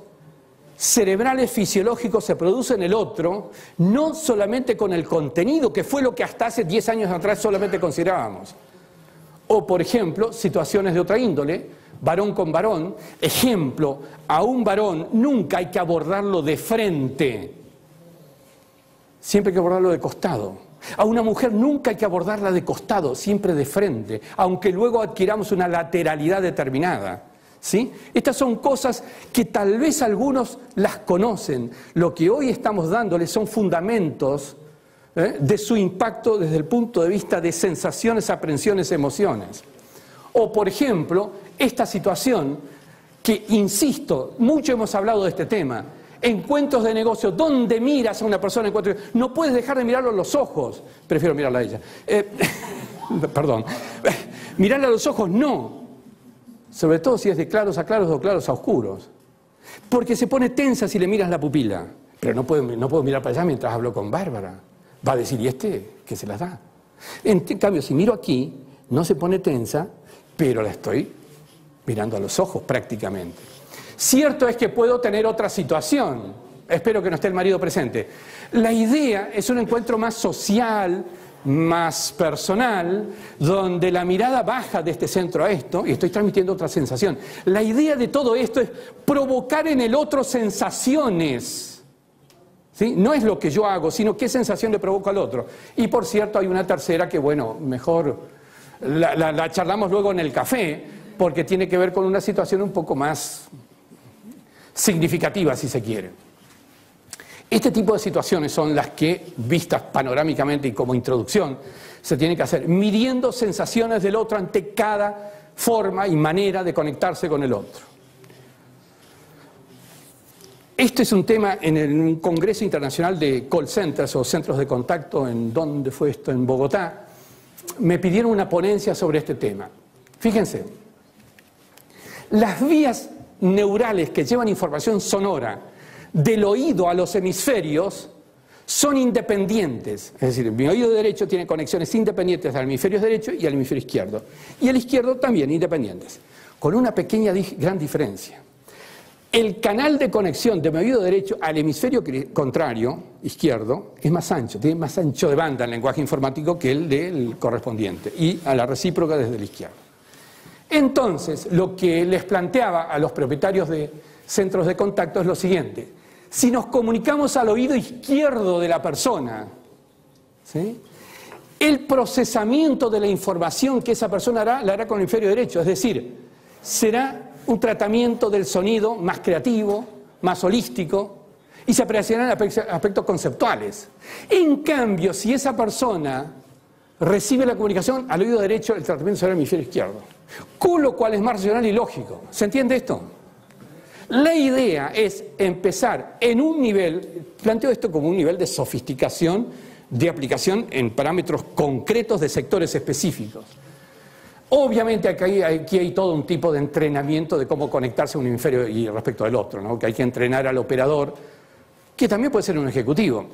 cerebrales fisiológicos se producen en el otro, no solamente con el contenido, que fue lo que hasta hace 10 años atrás solamente considerábamos. O, por ejemplo, situaciones de otra índole, varón con varón. Ejemplo, a un varón nunca hay que abordarlo de frente, siempre hay que abordarlo de costado. A una mujer nunca hay que abordarla de costado, siempre de frente, aunque luego adquiramos una lateralidad determinada, ¿sí? Estas son cosas que tal vez algunos las conocen. Lo que hoy estamos dándoles son fundamentos de su impacto desde el punto de vista de sensaciones, aprensiones, emociones. O, por ejemplo, esta situación que, insisto, mucho hemos hablado de este tema. Encuentros de negocio, ¿dónde miras a una persona? No puedes dejar de mirarlo a los ojos. Prefiero mirarla a ella. Perdón. Mirarla a los ojos, no. Sobre todo si es de claros a claros o claros a oscuros. Porque se pone tensa si le miras la pupila. Pero no puedo mirar para allá mientras hablo con Bárbara. Va a decir, ¿y este qué se las da? En cambio, si miro aquí, no se pone tensa, pero la estoy mirando a los ojos prácticamente. Cierto es que puedo tener otra situación, espero que no esté el marido presente. La idea es un encuentro más social, más personal, donde la mirada baja de este centro a esto, y estoy transmitiendo otra sensación. La idea de todo esto es provocar en el otro sensaciones, ¿sí? No es lo que yo hago, sino qué sensación le provoco al otro. Y por cierto, hay una tercera que, bueno, mejor la charlamos luego en el café, porque tiene que ver con una situación un poco más significativa, si se quiere. Este tipo de situaciones son las que, vistas panorámicamente y como introducción, se tienen que hacer midiendo sensaciones del otro ante cada forma y manera de conectarse con el otro. Este es un tema en un congreso internacional de call centers o centros de contacto, ¿dónde fue esto? En Bogotá. Me pidieron una ponencia sobre este tema. Fíjense, las vías neurales que llevan información sonora del oído a los hemisferios son independientes. Es decir, mi oído derecho tiene conexiones independientes al hemisferio derecho y al hemisferio izquierdo. Y el izquierdo también independientes. con una pequeña gran diferencia. El canal de conexión de mi oído derecho al hemisferio contrario, izquierdo, es más ancho, tiene más ancho de banda en lenguaje informático que el del correspondiente, y a la recíproca desde la izquierda. Entonces, lo que les planteaba a los propietarios de centros de contacto es lo siguiente: si nos comunicamos al oído izquierdo de la persona, ¿sí?, el procesamiento de la información que esa persona hará, la hará con el hemisferio derecho, es decir, será un tratamiento del sonido más creativo, más holístico, y se apreciarán aspectos conceptuales. En cambio, si esa persona recibe la comunicación al oído derecho, el tratamiento será el hemisferio izquierdo, con lo cual es más racional y lógico. ¿Se entiende esto? La idea es empezar en un nivel, planteo esto como un nivel de sofisticación de aplicación en parámetros concretos de sectores específicos. Obviamente aquí hay todo un tipo de entrenamiento de cómo conectarse a un hemisferio y respecto al otro, ¿no? Que hay que entrenar al operador, que también puede ser un ejecutivo.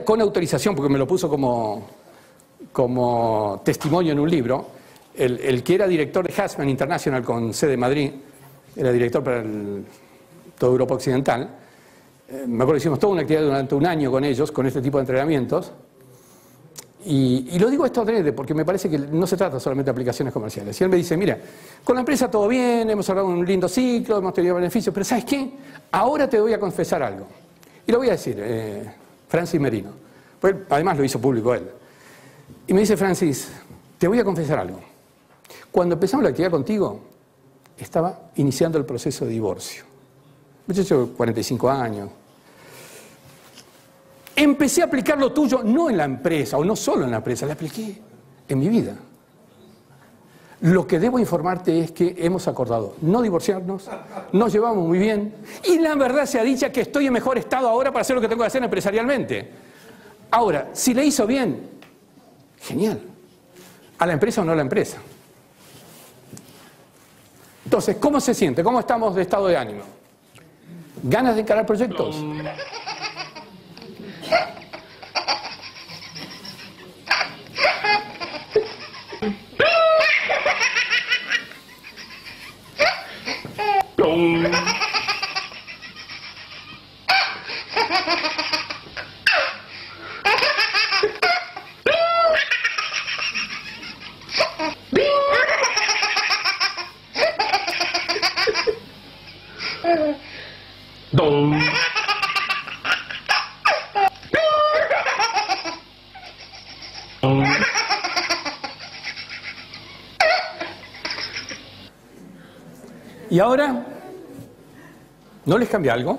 Con autorización, porque me lo puso como testimonio en un libro, el que era director de Hasman International con sede en Madrid, era director para toda Europa Occidental. Me acuerdo que hicimos toda una actividad durante un año con ellos, con este tipo de entrenamientos. Y lo digo esto porque me parece que no se trata solamente de aplicaciones comerciales. Y él me dice, mira, con la empresa todo bien, hemos hablado un lindo ciclo, hemos tenido beneficios, pero ¿sabes qué? Ahora te voy a confesar algo. Y lo voy a decir, Francis Merino. Pues además lo hizo público él. Y me dice, Francis, te voy a confesar algo. Cuando empezamos la actividad contigo, estaba iniciando el proceso de divorcio. Muchacho de 45 años. Empecé a aplicar lo tuyo, no en la empresa, o no solo en la empresa, la apliqué en mi vida. Lo que debo informarte es que hemos acordado no divorciarnos, nos llevamos muy bien, y la verdad sea dicha que estoy en mejor estado ahora para hacer lo que tengo que hacer empresarialmente. Ahora, si le hizo bien, genial. ¿A la empresa o no a la empresa? Entonces, ¿cómo se siente? ¿Cómo estamos de estado de ánimo? ¿Ganas de encarar proyectos? ¿Y ahora? ¿No les cambia algo?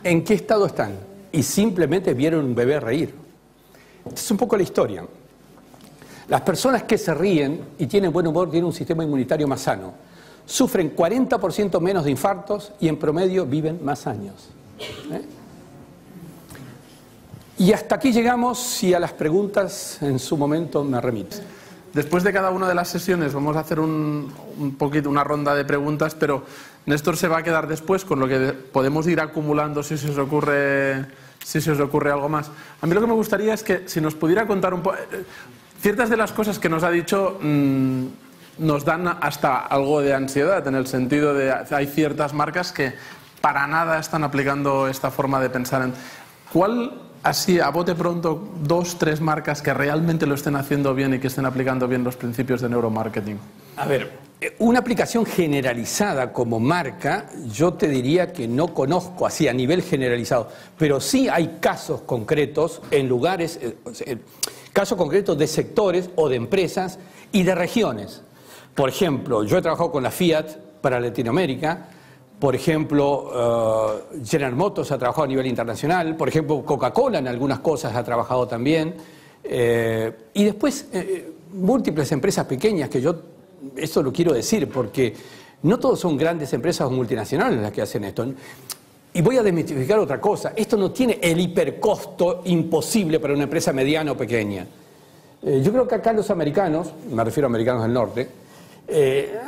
¿En qué estado están? Y simplemente vieron un bebé reír. Esta es un poco la historia. Las personas que se ríen y tienen buen humor tienen un sistema inmunitario más sano. Sufren 40% menos de infartos y en promedio viven más años. Y hasta aquí llegamos y a las preguntas en su momento me remito. Después de cada una de las sesiones vamos a hacer un poquito una ronda de preguntas, pero Néstor se va a quedar después con lo que podemos ir acumulando si se os ocurre algo más. A mí lo que me gustaría es que si nos pudiera contar un poco... Ciertas de las cosas que nos ha dicho nos dan hasta algo de ansiedad, en el sentido de hay ciertas marcas que para nada están aplicando esta forma de pensar. ¿Cuál, así a bote pronto, 2, 3 marcas que realmente lo estén haciendo bien y que estén aplicando bien los principios de neuromarketing? A ver, una aplicación generalizada como marca, yo te diría que no conozco así a nivel generalizado, pero sí hay casos concretos en lugares, casos concretos de sectores o de empresas y de regiones. Por ejemplo, yo he trabajado con la Fiat para Latinoamérica. Por ejemplo, General Motors ha trabajado a nivel internacional. Por ejemplo, Coca-Cola en algunas cosas ha trabajado también. Y después, múltiples empresas pequeñas que yo, esto lo quiero decir, porque no todos son grandes empresas o multinacionales las que hacen esto. Y voy a desmitificar otra cosa. Esto no tiene el hipercosto imposible para una empresa mediana o pequeña. Yo creo que acá los americanos, me refiero a americanos del norte,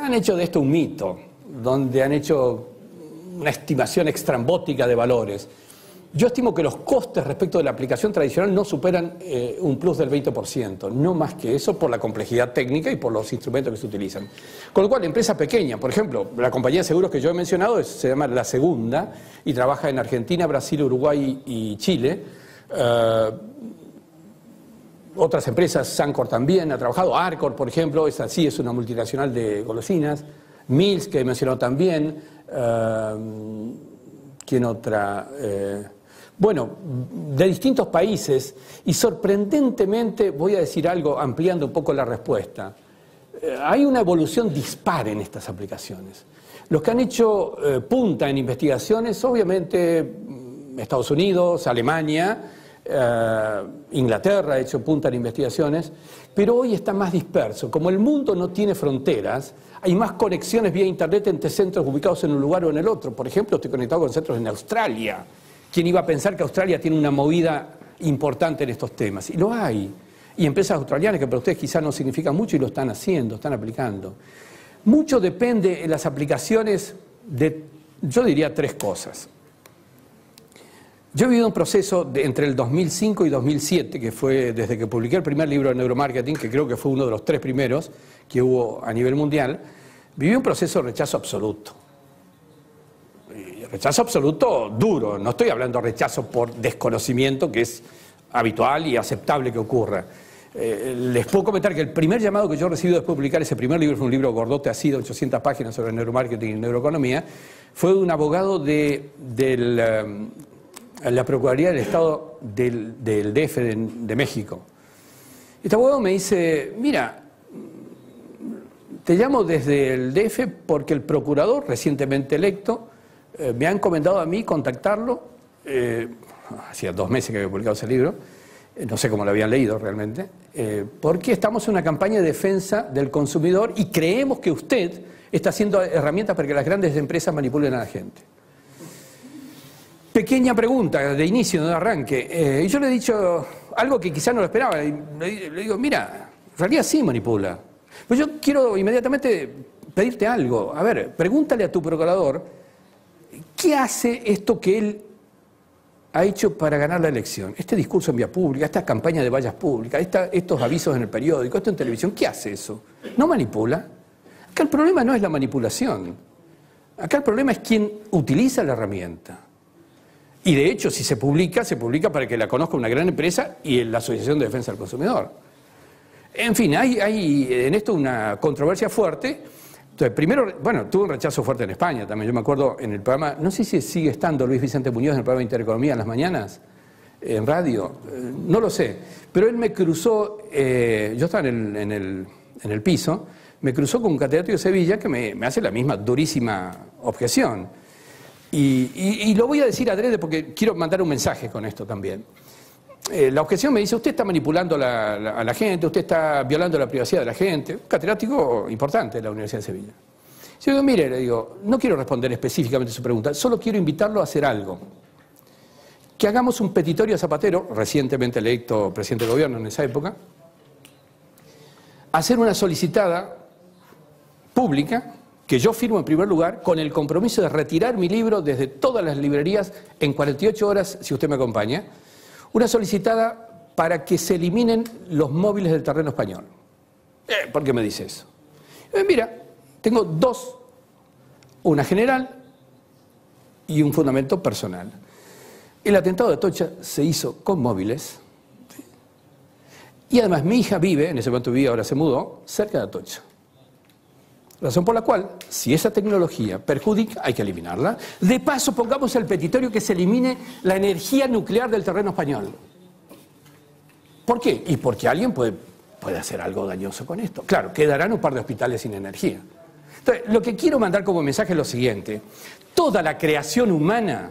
han hecho de esto un mito, donde han hecho una estimación extrambótica de valores. Yo estimo que los costes respecto de la aplicación tradicional no superan un plus del 20%, no más que eso por la complejidad técnica y por los instrumentos que se utilizan. Con lo cual, empresa pequeña, por ejemplo, la compañía de seguros que yo he mencionado se llama La Segunda y trabaja en Argentina, Brasil, Uruguay y Chile. Otras empresas, Sancor también ha trabajado, Arcor, por ejemplo, esa sí es una multinacional de golosinas, Mills, que he mencionado también, ¿quién otra? Bueno, de distintos países, y sorprendentemente, voy a decir algo ampliando un poco la respuesta, hay una evolución dispar en estas aplicaciones. Los que han hecho punta en investigaciones, obviamente Estados Unidos, Alemania, Inglaterra ha hecho punta en investigaciones, pero hoy está más disperso. Como el mundo no tiene fronteras, hay más conexiones vía internet entre centros ubicados en un lugar o en el otro. Por ejemplo, estoy conectado con centros en Australia. ¿Quién iba a pensar que Australia tiene una movida importante en estos temas? Y lo hay. Y empresas australianas que para ustedes quizás no significan mucho y lo están haciendo, están aplicando. Mucho depende en las aplicaciones de, yo diría, 3 cosas. Yo he vivido un proceso entre el 2005 y 2007, que fue desde que publiqué el primer libro de neuromarketing, que creo que fue uno de los 3 primeros que hubo a nivel mundial, viví un proceso de rechazo absoluto. Rechazo absoluto duro, no estoy hablando de rechazo por desconocimiento, que es habitual y aceptable que ocurra. Les puedo comentar que el primer llamado que yo recibí después de publicar ese primer libro, fue un libro gordote así, de 800 páginas sobre neuromarketing y neuroeconomía, fue de un abogado de la Procuraduría del Estado del DF de México. Este abogado me dice, mira, te llamo desde el DF porque el procurador recientemente electo me ha encomendado a mí contactarlo, hacía 2 meses que había publicado ese libro, no sé cómo lo habían leído realmente, porque estamos en una campaña de defensa del consumidor y creemos que usted está haciendo herramientas para que las grandes empresas manipulen a la gente. Pequeña pregunta de inicio, de arranque. Y yo le he dicho algo que quizás no lo esperaba. Y le digo, mira, en realidad sí manipula. Pues yo quiero inmediatamente pedirte algo. A ver, pregúntale a tu procurador qué hace esto que él ha hecho para ganar la elección. Este discurso en vía pública, esta campaña de vallas públicas, estos avisos en el periódico, esto en televisión, ¿qué hace eso? ¿No manipula? Acá el problema no es la manipulación. Acá el problema es quién utiliza la herramienta. Y de hecho, si se publica para que la conozca una gran empresa y la Asociación de Defensa del Consumidor. En fin, hay en esto una controversia fuerte. Entonces, primero, bueno, tuvo un rechazo fuerte en España también. Yo me acuerdo en el programa, no sé si sigue estando Luis Vicente Muñoz en el programa de Intereconomía en las mañanas, en radio, no lo sé. Pero él me cruzó, yo estaba en el piso, me cruzó con un catedrático de Sevilla que me hace la misma durísima objeción. Y lo voy a decir adrede porque quiero mandar un mensaje con esto también. La objeción me dice, usted está manipulando a la gente, usted está violando la privacidad de la gente. Un catedrático importante de la Universidad de Sevilla. Yo digo, mire, le digo, no quiero responder específicamente a su pregunta, solo quiero invitarlo a hacer algo. Que hagamos un petitorio a Zapatero, recientemente electo presidente del gobierno en esa época, hacer una solicitada pública, que yo firmo en primer lugar, con el compromiso de retirar mi libro desde todas las librerías en 48 horas, si usted me acompaña, una solicitada para que se eliminen los móviles del terreno español. ¿Por qué me dice eso? Mira, tengo 2, una general y un fundamento personal. El atentado de Atocha se hizo con móviles, ¿sí? Y además mi hija vive, en ese momento vivía, ahora se mudó, cerca de Atocha. Razón por la cual, si esa tecnología perjudica, hay que eliminarla. De paso, pongamos el petitorio que se elimine la energía nuclear del terreno español. ¿Por qué? Y porque alguien puede hacer algo dañoso con esto. Claro, quedarán un par de hospitales sin energía. Entonces, lo que quiero mandar como mensaje es lo siguiente. Toda la creación humana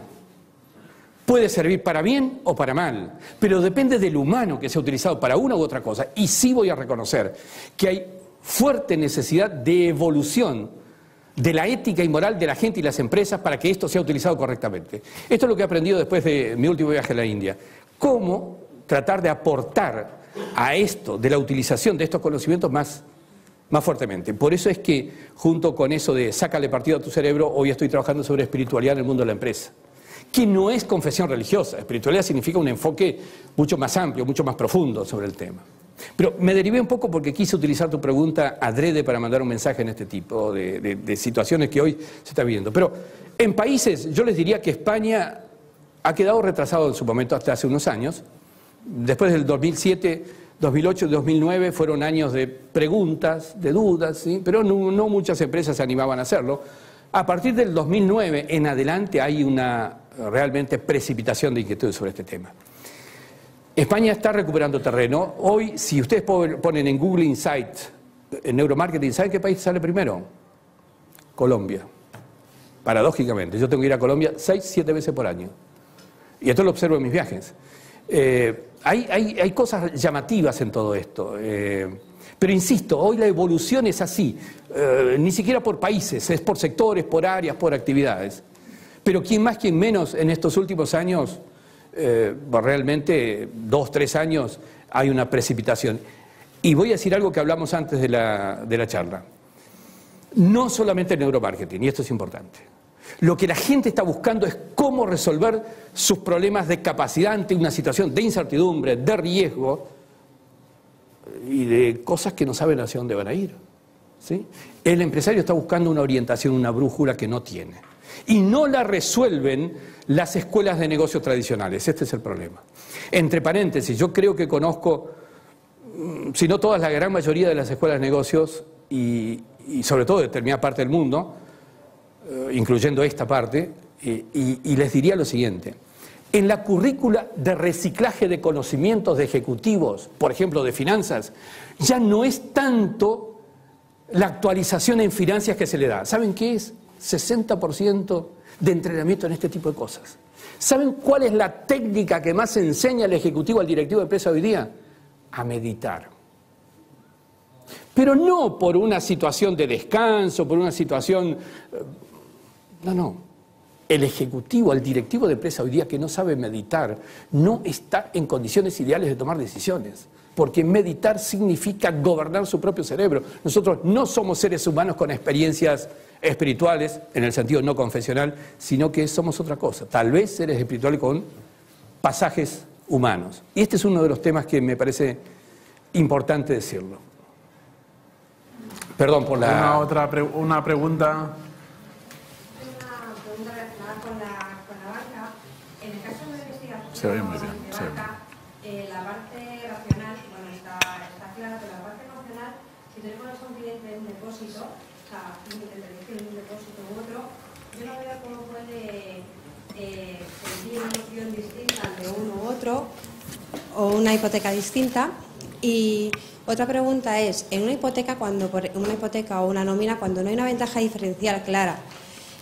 puede servir para bien o para mal, pero depende del humano que sea utilizado para una u otra cosa. Y sí voy a reconocer que hay fuerte necesidad de evolución de la ética y moral de la gente y las empresas para que esto sea utilizado correctamente. Esto es lo que he aprendido después de mi último viaje a la India. Cómo tratar de aportar a esto, de la utilización de estos conocimientos más fuertemente. Por eso es que, junto con eso de sácale partido a tu cerebro, hoy estoy trabajando sobre espiritualidad en el mundo de la empresa. que no es confesión religiosa. Espiritualidad significa un enfoque mucho más amplio, mucho más profundo sobre el tema. Pero me derivé un poco porque quise utilizar tu pregunta adrede para mandar un mensaje en este tipo de situaciones que hoy se está viviendo. Pero en países, yo les diría que España ha quedado retrasado en su momento hasta hace unos años. Después del 2007, 2008 y 2009 fueron años de preguntas, de dudas, ¿sí? Pero no muchas empresas se animaban a hacerlo. A partir del 2009 en adelante hay una realmente precipitación de inquietud sobre este tema. España está recuperando terreno. Hoy, si ustedes ponen en Google Insights, en Neuromarketing, ¿saben qué país sale primero? Colombia. Paradójicamente, yo tengo que ir a Colombia 6, 7 veces por año. Y esto lo observo en mis viajes. Hay cosas llamativas en todo esto. Pero insisto, hoy la evolución es así. Ni siquiera por países, es por sectores, por áreas, por actividades. Pero quien más, quien menos en estos últimos años, realmente 2, 3 años, hay una precipitación. Y voy a decir algo que hablamos antes de la charla. No solamente el neuromarketing, y esto es importante. Lo que la gente está buscando es cómo resolver sus problemas de capacidad ante una situación de incertidumbre, de riesgo y de cosas que no saben hacia dónde van a ir, ¿sí? El empresario está buscando una orientación, una brújula que no tiene. Y no la resuelven las escuelas de negocios tradicionales. Este es el problema. Entre paréntesis, yo creo que conozco, si no todas, la gran mayoría de las escuelas de negocios y sobre todo de determinada parte del mundo, incluyendo esta parte, y les diría lo siguiente. En la currícula de reciclaje de conocimientos de ejecutivos, por ejemplo, de finanzas, ya no es tanto la actualización en finanzas que se le da. ¿Saben qué es? 60% de entrenamiento en este tipo de cosas. ¿Saben cuál es la técnica que más enseña el ejecutivo al directivo de empresa hoy día? A meditar. Pero no por una situación de descanso, por una situación... No. El ejecutivo, el directivo de empresa hoy día que no sabe meditar, no está en condiciones ideales de tomar decisiones. Porque meditar significa gobernar su propio cerebro. Nosotros no somos seres humanos con experiencias espirituales, en el sentido no confesional, sino que somos otra cosa. Tal vez seres espirituales con pasajes humanos. Y este es uno de los temas que me parece importante decirlo. Perdón por la... Una pregunta... Se oye muy bien. La parte racional, bueno, está clara, pero la parte emocional, si tú le pones a un cliente un depósito, o sea, un depósito u otro, yo no veo cómo puede sentir una emoción distinta de uno u otro, o una hipoteca distinta. Y otra pregunta es, en una hipoteca o una nómina, cuando no hay una ventaja diferencial clara,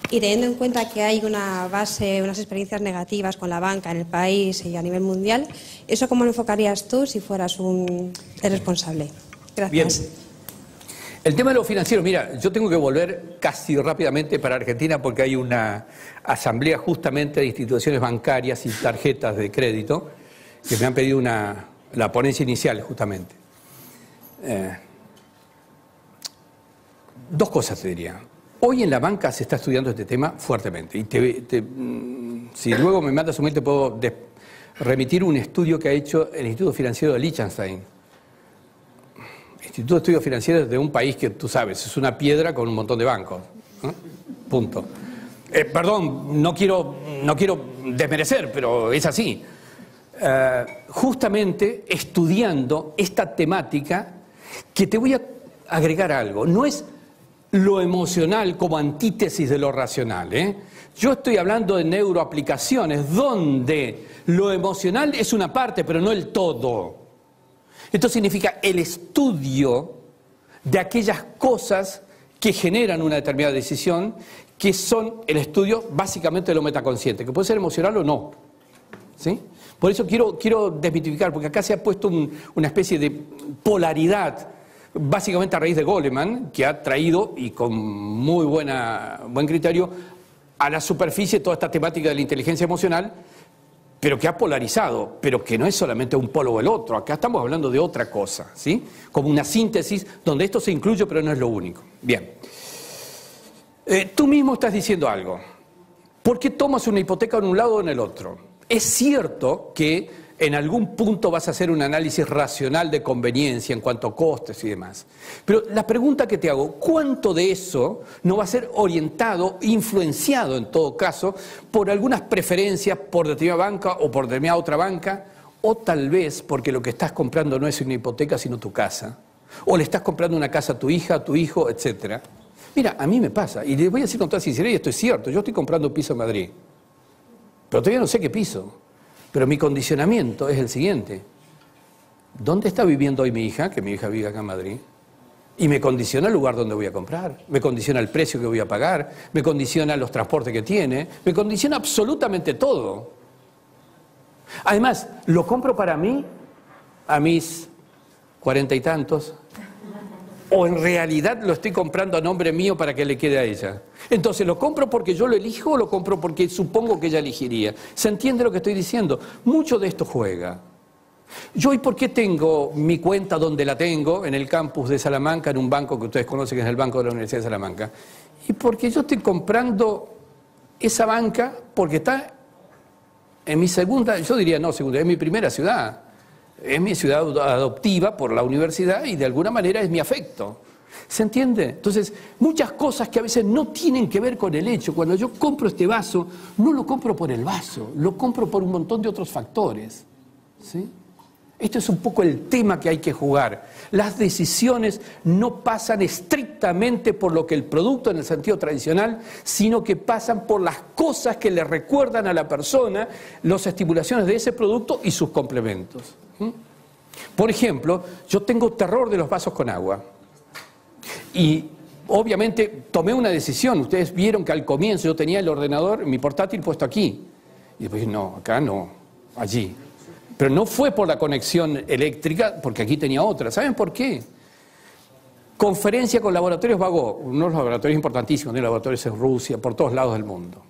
y teniendo en cuenta que hay una base, unas experiencias negativas con la banca en el país y a nivel mundial, ¿eso cómo lo enfocarías tú si fueras el responsable? Gracias. Bien. El tema de lo financiero, mira, yo tengo que volver casi rápidamente para Argentina porque hay una asamblea justamente de instituciones bancarias y tarjetas de crédito que me han pedido la ponencia inicial justamente. Dos cosas te diría. Hoy en la banca se está estudiando este tema fuertemente. Y si luego me mandas un mail te puedo remitir un estudio que ha hecho el Instituto Financiero de Liechtenstein. Instituto de Estudios Financieros de un país que tú sabes, es una piedra con un montón de bancos. Punto. Perdón, no quiero desmerecer, pero es así. Justamente estudiando esta temática, que te voy a agregar algo. No es lo emocional como antítesis de lo racional, ¿eh? Yo estoy hablando de neuroaplicaciones donde lo emocional es una parte, pero no el todo. Esto significa el estudio de aquellas cosas que generan una determinada decisión, que son el estudio básicamente de lo metaconsciente, que puede ser emocional o no, ¿sí? Por eso quiero desmitificar, porque acá se ha puesto una especie de polaridad, básicamente a raíz de Goleman, que ha traído, y con muy buen criterio, a la superficie toda esta temática de la inteligencia emocional, pero que ha polarizado, pero que no es solamente un polo o el otro. Acá estamos hablando de otra cosa, ¿sí? Como una síntesis donde esto se incluye, pero no es lo único. Bien. Tú mismo estás diciendo algo. ¿Por qué tomas una hipoteca en un lado o en el otro? Es cierto que en algún punto vas a hacer un análisis racional de conveniencia en cuanto a costes y demás. Pero la pregunta que te hago, ¿cuánto de eso no va a ser orientado, influenciado en todo caso, por algunas preferencias por determinada banca o por determinada otra banca? O tal vez porque lo que estás comprando no es una hipoteca sino tu casa. O le estás comprando una casa a tu hija, a tu hijo, etc. Mira, a mí me pasa, y les voy a decir con toda sinceridad, y esto es cierto, yo estoy comprando un piso en Madrid. Pero todavía no sé qué piso. Pero mi condicionamiento es el siguiente. ¿Dónde está viviendo hoy mi hija? Que mi hija vive acá en Madrid. Y me condiciona el lugar donde voy a comprar. Me condiciona el precio que voy a pagar. Me condiciona los transportes que tiene. Me condiciona absolutamente todo. Además, ¿lo compro para mí? A mis 40 y tantos. ¿O en realidad lo estoy comprando a nombre mío para que le quede a ella? Entonces, ¿lo compro porque yo lo elijo o lo compro porque supongo que ella elegiría? ¿Se entiende lo que estoy diciendo? Mucho de esto juega. Yo, ¿y por qué tengo mi cuenta donde la tengo? En el campus de Salamanca, en un banco que ustedes conocen que es el Banco de la Universidad de Salamanca. Y porque yo estoy comprando esa banca porque está en mi segunda, yo diría no segunda, es mi primera ciudad. Es mi ciudad adoptiva por la universidad y de alguna manera es mi afecto. ¿Se entiende? Entonces, muchas cosas que a veces no tienen que ver con el hecho. Cuando yo compro este vaso, no lo compro por el vaso, lo compro por un montón de otros factores. ¿Sí? Esto es un poco el tema que hay que jugar. Las decisiones no pasan estrictamente por lo que el producto en el sentido tradicional, sino que pasan por las cosas que le recuerdan a la persona las estimulaciones de ese producto y sus complementos. Por ejemplo, yo tengo terror de los vasos con agua. Y obviamente tomé una decisión. Ustedes vieron que al comienzo yo tenía el ordenador, mi portátil puesto aquí. Y después no, acá no, allí. Pero no fue por la conexión eléctrica, porque aquí tenía otra. ¿Saben por qué? Conferencia con laboratorios Vagó, unos laboratorios importantísimos, de laboratorios en Rusia, por todos lados del mundo.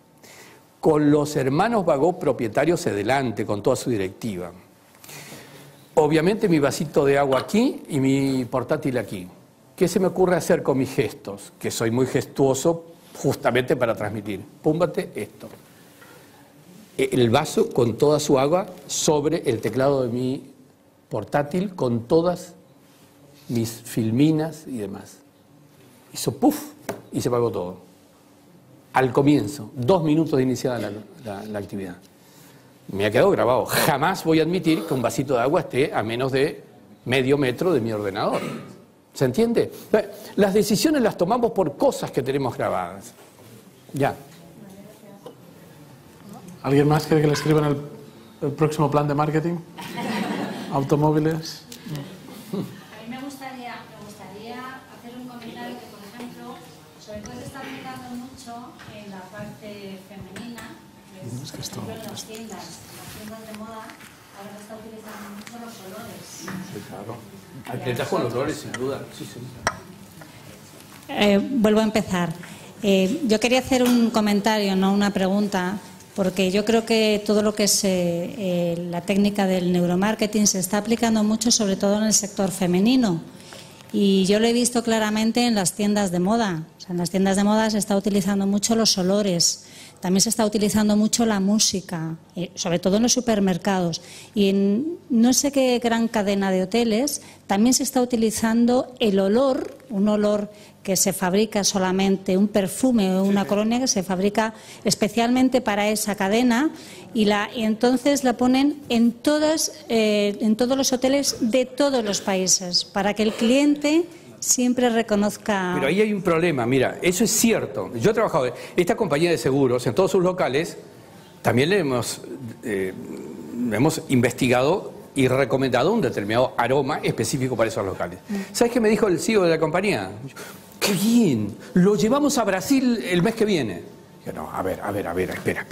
Con los hermanos Vagó, propietarios de Delante, con toda su directiva. Obviamente mi vasito de agua aquí y mi portátil aquí. ¿Qué se me ocurre hacer con mis gestos? Que soy muy gestuoso justamente para transmitir. Púmbate esto. El vaso con toda su agua sobre el teclado de mi portátil con todas mis filminas y demás. Hizo puff y se apagó todo. Al comienzo, 2 minutos de iniciada la actividad. Me ha quedado grabado. Jamás voy a admitir que un vasito de agua esté a menos de medio metro de mi ordenador. ¿Se entiende? Las decisiones las tomamos por cosas que tenemos grabadas. Ya. ¿Alguien más quiere que le escriban el próximo plan de marketing? ¿Automóviles? A mí me gustaría hacer un comentario que, por ejemplo, sobre todo se está aplicando mucho en la parte femenina, por ejemplo, en las tiendas de moda, ahora se está utilizando mucho los olores. Sí, claro. Atletas con olores, sin duda. Sí, sí. Vuelvo a empezar. Yo quería hacer un comentario, no una pregunta, porque yo creo que todo lo que es la técnica del neuromarketing se está aplicando mucho, sobre todo en el sector femenino. Y yo lo he visto claramente en las tiendas de moda. O sea, en las tiendas de moda se está utilizando mucho los olores. También se está utilizando mucho la música, sobre todo en los supermercados. Y en no sé qué gran cadena de hoteles también se está utilizando el olor, un olor que se fabrica solamente, un perfume o una colonia que se fabrica especialmente para esa cadena y entonces la ponen en todos los hoteles de todos los países para que el cliente siempre reconozca. Pero ahí hay un problema, mira, eso es cierto. Yo he trabajado, esta compañía de seguros, en todos sus locales, también le hemos investigado y recomendado un determinado aroma específico para esos locales. ¿Sabes qué me dijo el CEO de la compañía? ¡Qué bien! Lo llevamos a Brasil el mes que viene. Yo, no, a ver, espera.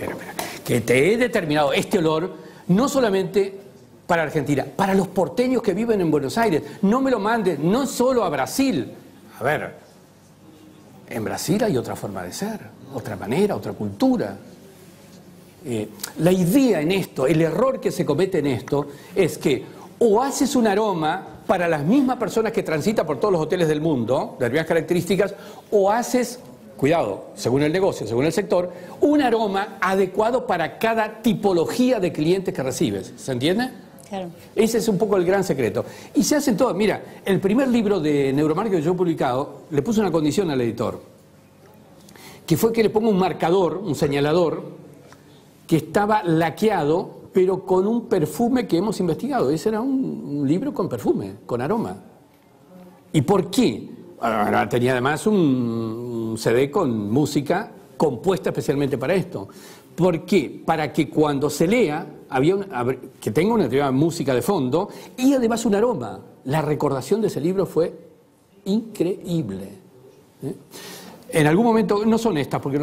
Que te he determinado este olor, no solamente para Argentina, para los porteños que viven en Buenos Aires. No me lo mandes, no solo a Brasil. A ver, en Brasil hay otra forma de ser, otra manera, otra cultura. La idea en esto, el error que se comete en esto, es que o haces un aroma para las mismas personas que transitan por todos los hoteles del mundo, de determinadas características, o haces cuidado, según el negocio, según el sector, un aroma adecuado para cada tipología de clientes que recibes. ¿Se entiende? Claro. Ese es un poco el gran secreto. Y se hacen todas. Mira, el primer libro de neuromarketing que yo he publicado, le puse una condición al editor, que fue que le ponga un marcador, un señalador, que estaba laqueado, pero con un perfume que hemos investigado. Ese era un libro con perfume, con aroma. ¿Y por qué? Ahora, tenía además un CD con música compuesta especialmente para esto. ¿Por qué? Para que cuando se lea, que tenga una determinada música de fondo y además un aroma. La recordación de ese libro fue increíble. En algún momento, no son estas porque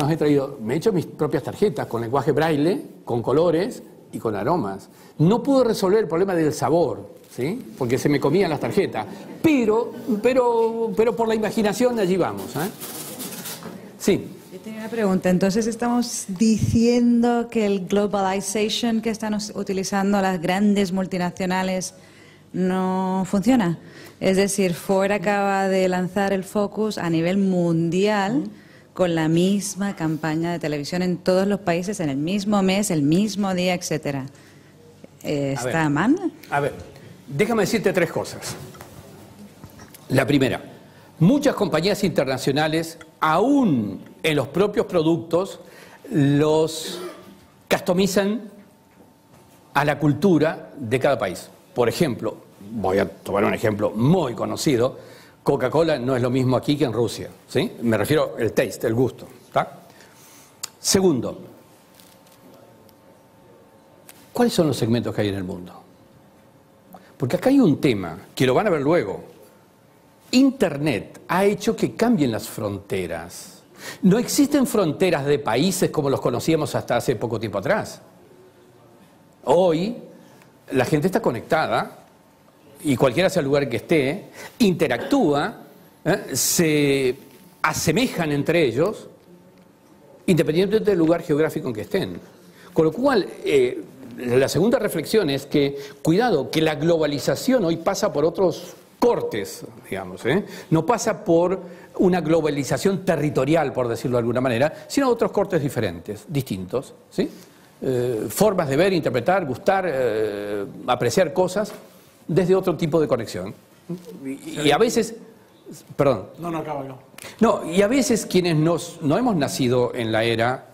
me he hecho mis propias tarjetas con lenguaje braille, con colores y con aromas. No pude resolver el problema del sabor, ¿sí? Porque se me comían las tarjetas, pero por la imaginación allí vamos, ¿eh? Sí. Yo tenía una pregunta. Entonces, ¿estamos diciendo que el globalization que están utilizando las grandes multinacionales no funciona? Es decir, Ford acaba de lanzar el Focus a nivel mundial con la misma campaña de televisión en todos los países, en el mismo mes, el mismo día, etcétera. ¿Está mal? A ver, déjame decirte tres cosas. La primera, muchas compañías internacionales, aún en los propios productos, los customizan a la cultura de cada país. Por ejemplo, voy a tomar un ejemplo muy conocido, Coca-Cola no es lo mismo aquí que en Rusia, ¿sí? Me refiero al taste, el gusto, ¿tá? Segundo, ¿cuáles son los segmentos que hay en el mundo? Porque acá hay un tema, que lo van a ver luego. Internet ha hecho que cambien las fronteras. No existen fronteras de países como los conocíamos hasta hace poco tiempo atrás. Hoy la gente está conectada y cualquiera sea el lugar que esté, interactúa, se asemejan entre ellos, independientemente del lugar geográfico en que estén. Con lo cual, la segunda reflexión es que, cuidado, que la globalización hoy pasa por otros cortes, digamos, no pasa por una globalización territorial, por decirlo de alguna manera, sino otros cortes diferentes, distintos, ¿sí? Formas de ver, interpretar, gustar, apreciar cosas desde otro tipo de conexión. Y a veces... Perdón. No, acaba. No, y a veces quienes no hemos nacido en la era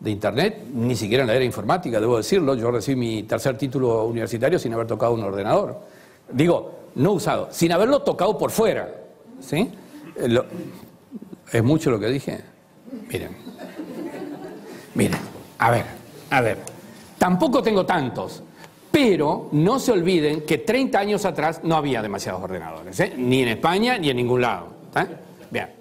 de Internet, ni siquiera en la era informática, debo decirlo, yo recibí mi tercer título universitario sin haber tocado un ordenador. Digo, no usado, sin haberlo tocado por fuera, ¿sí? ¿Es mucho lo que dije? Miren, a ver, tampoco tengo tantos, pero no se olviden que 30 años atrás no había demasiados ordenadores, ni en España ni en ningún lado, ¿eh? Bien.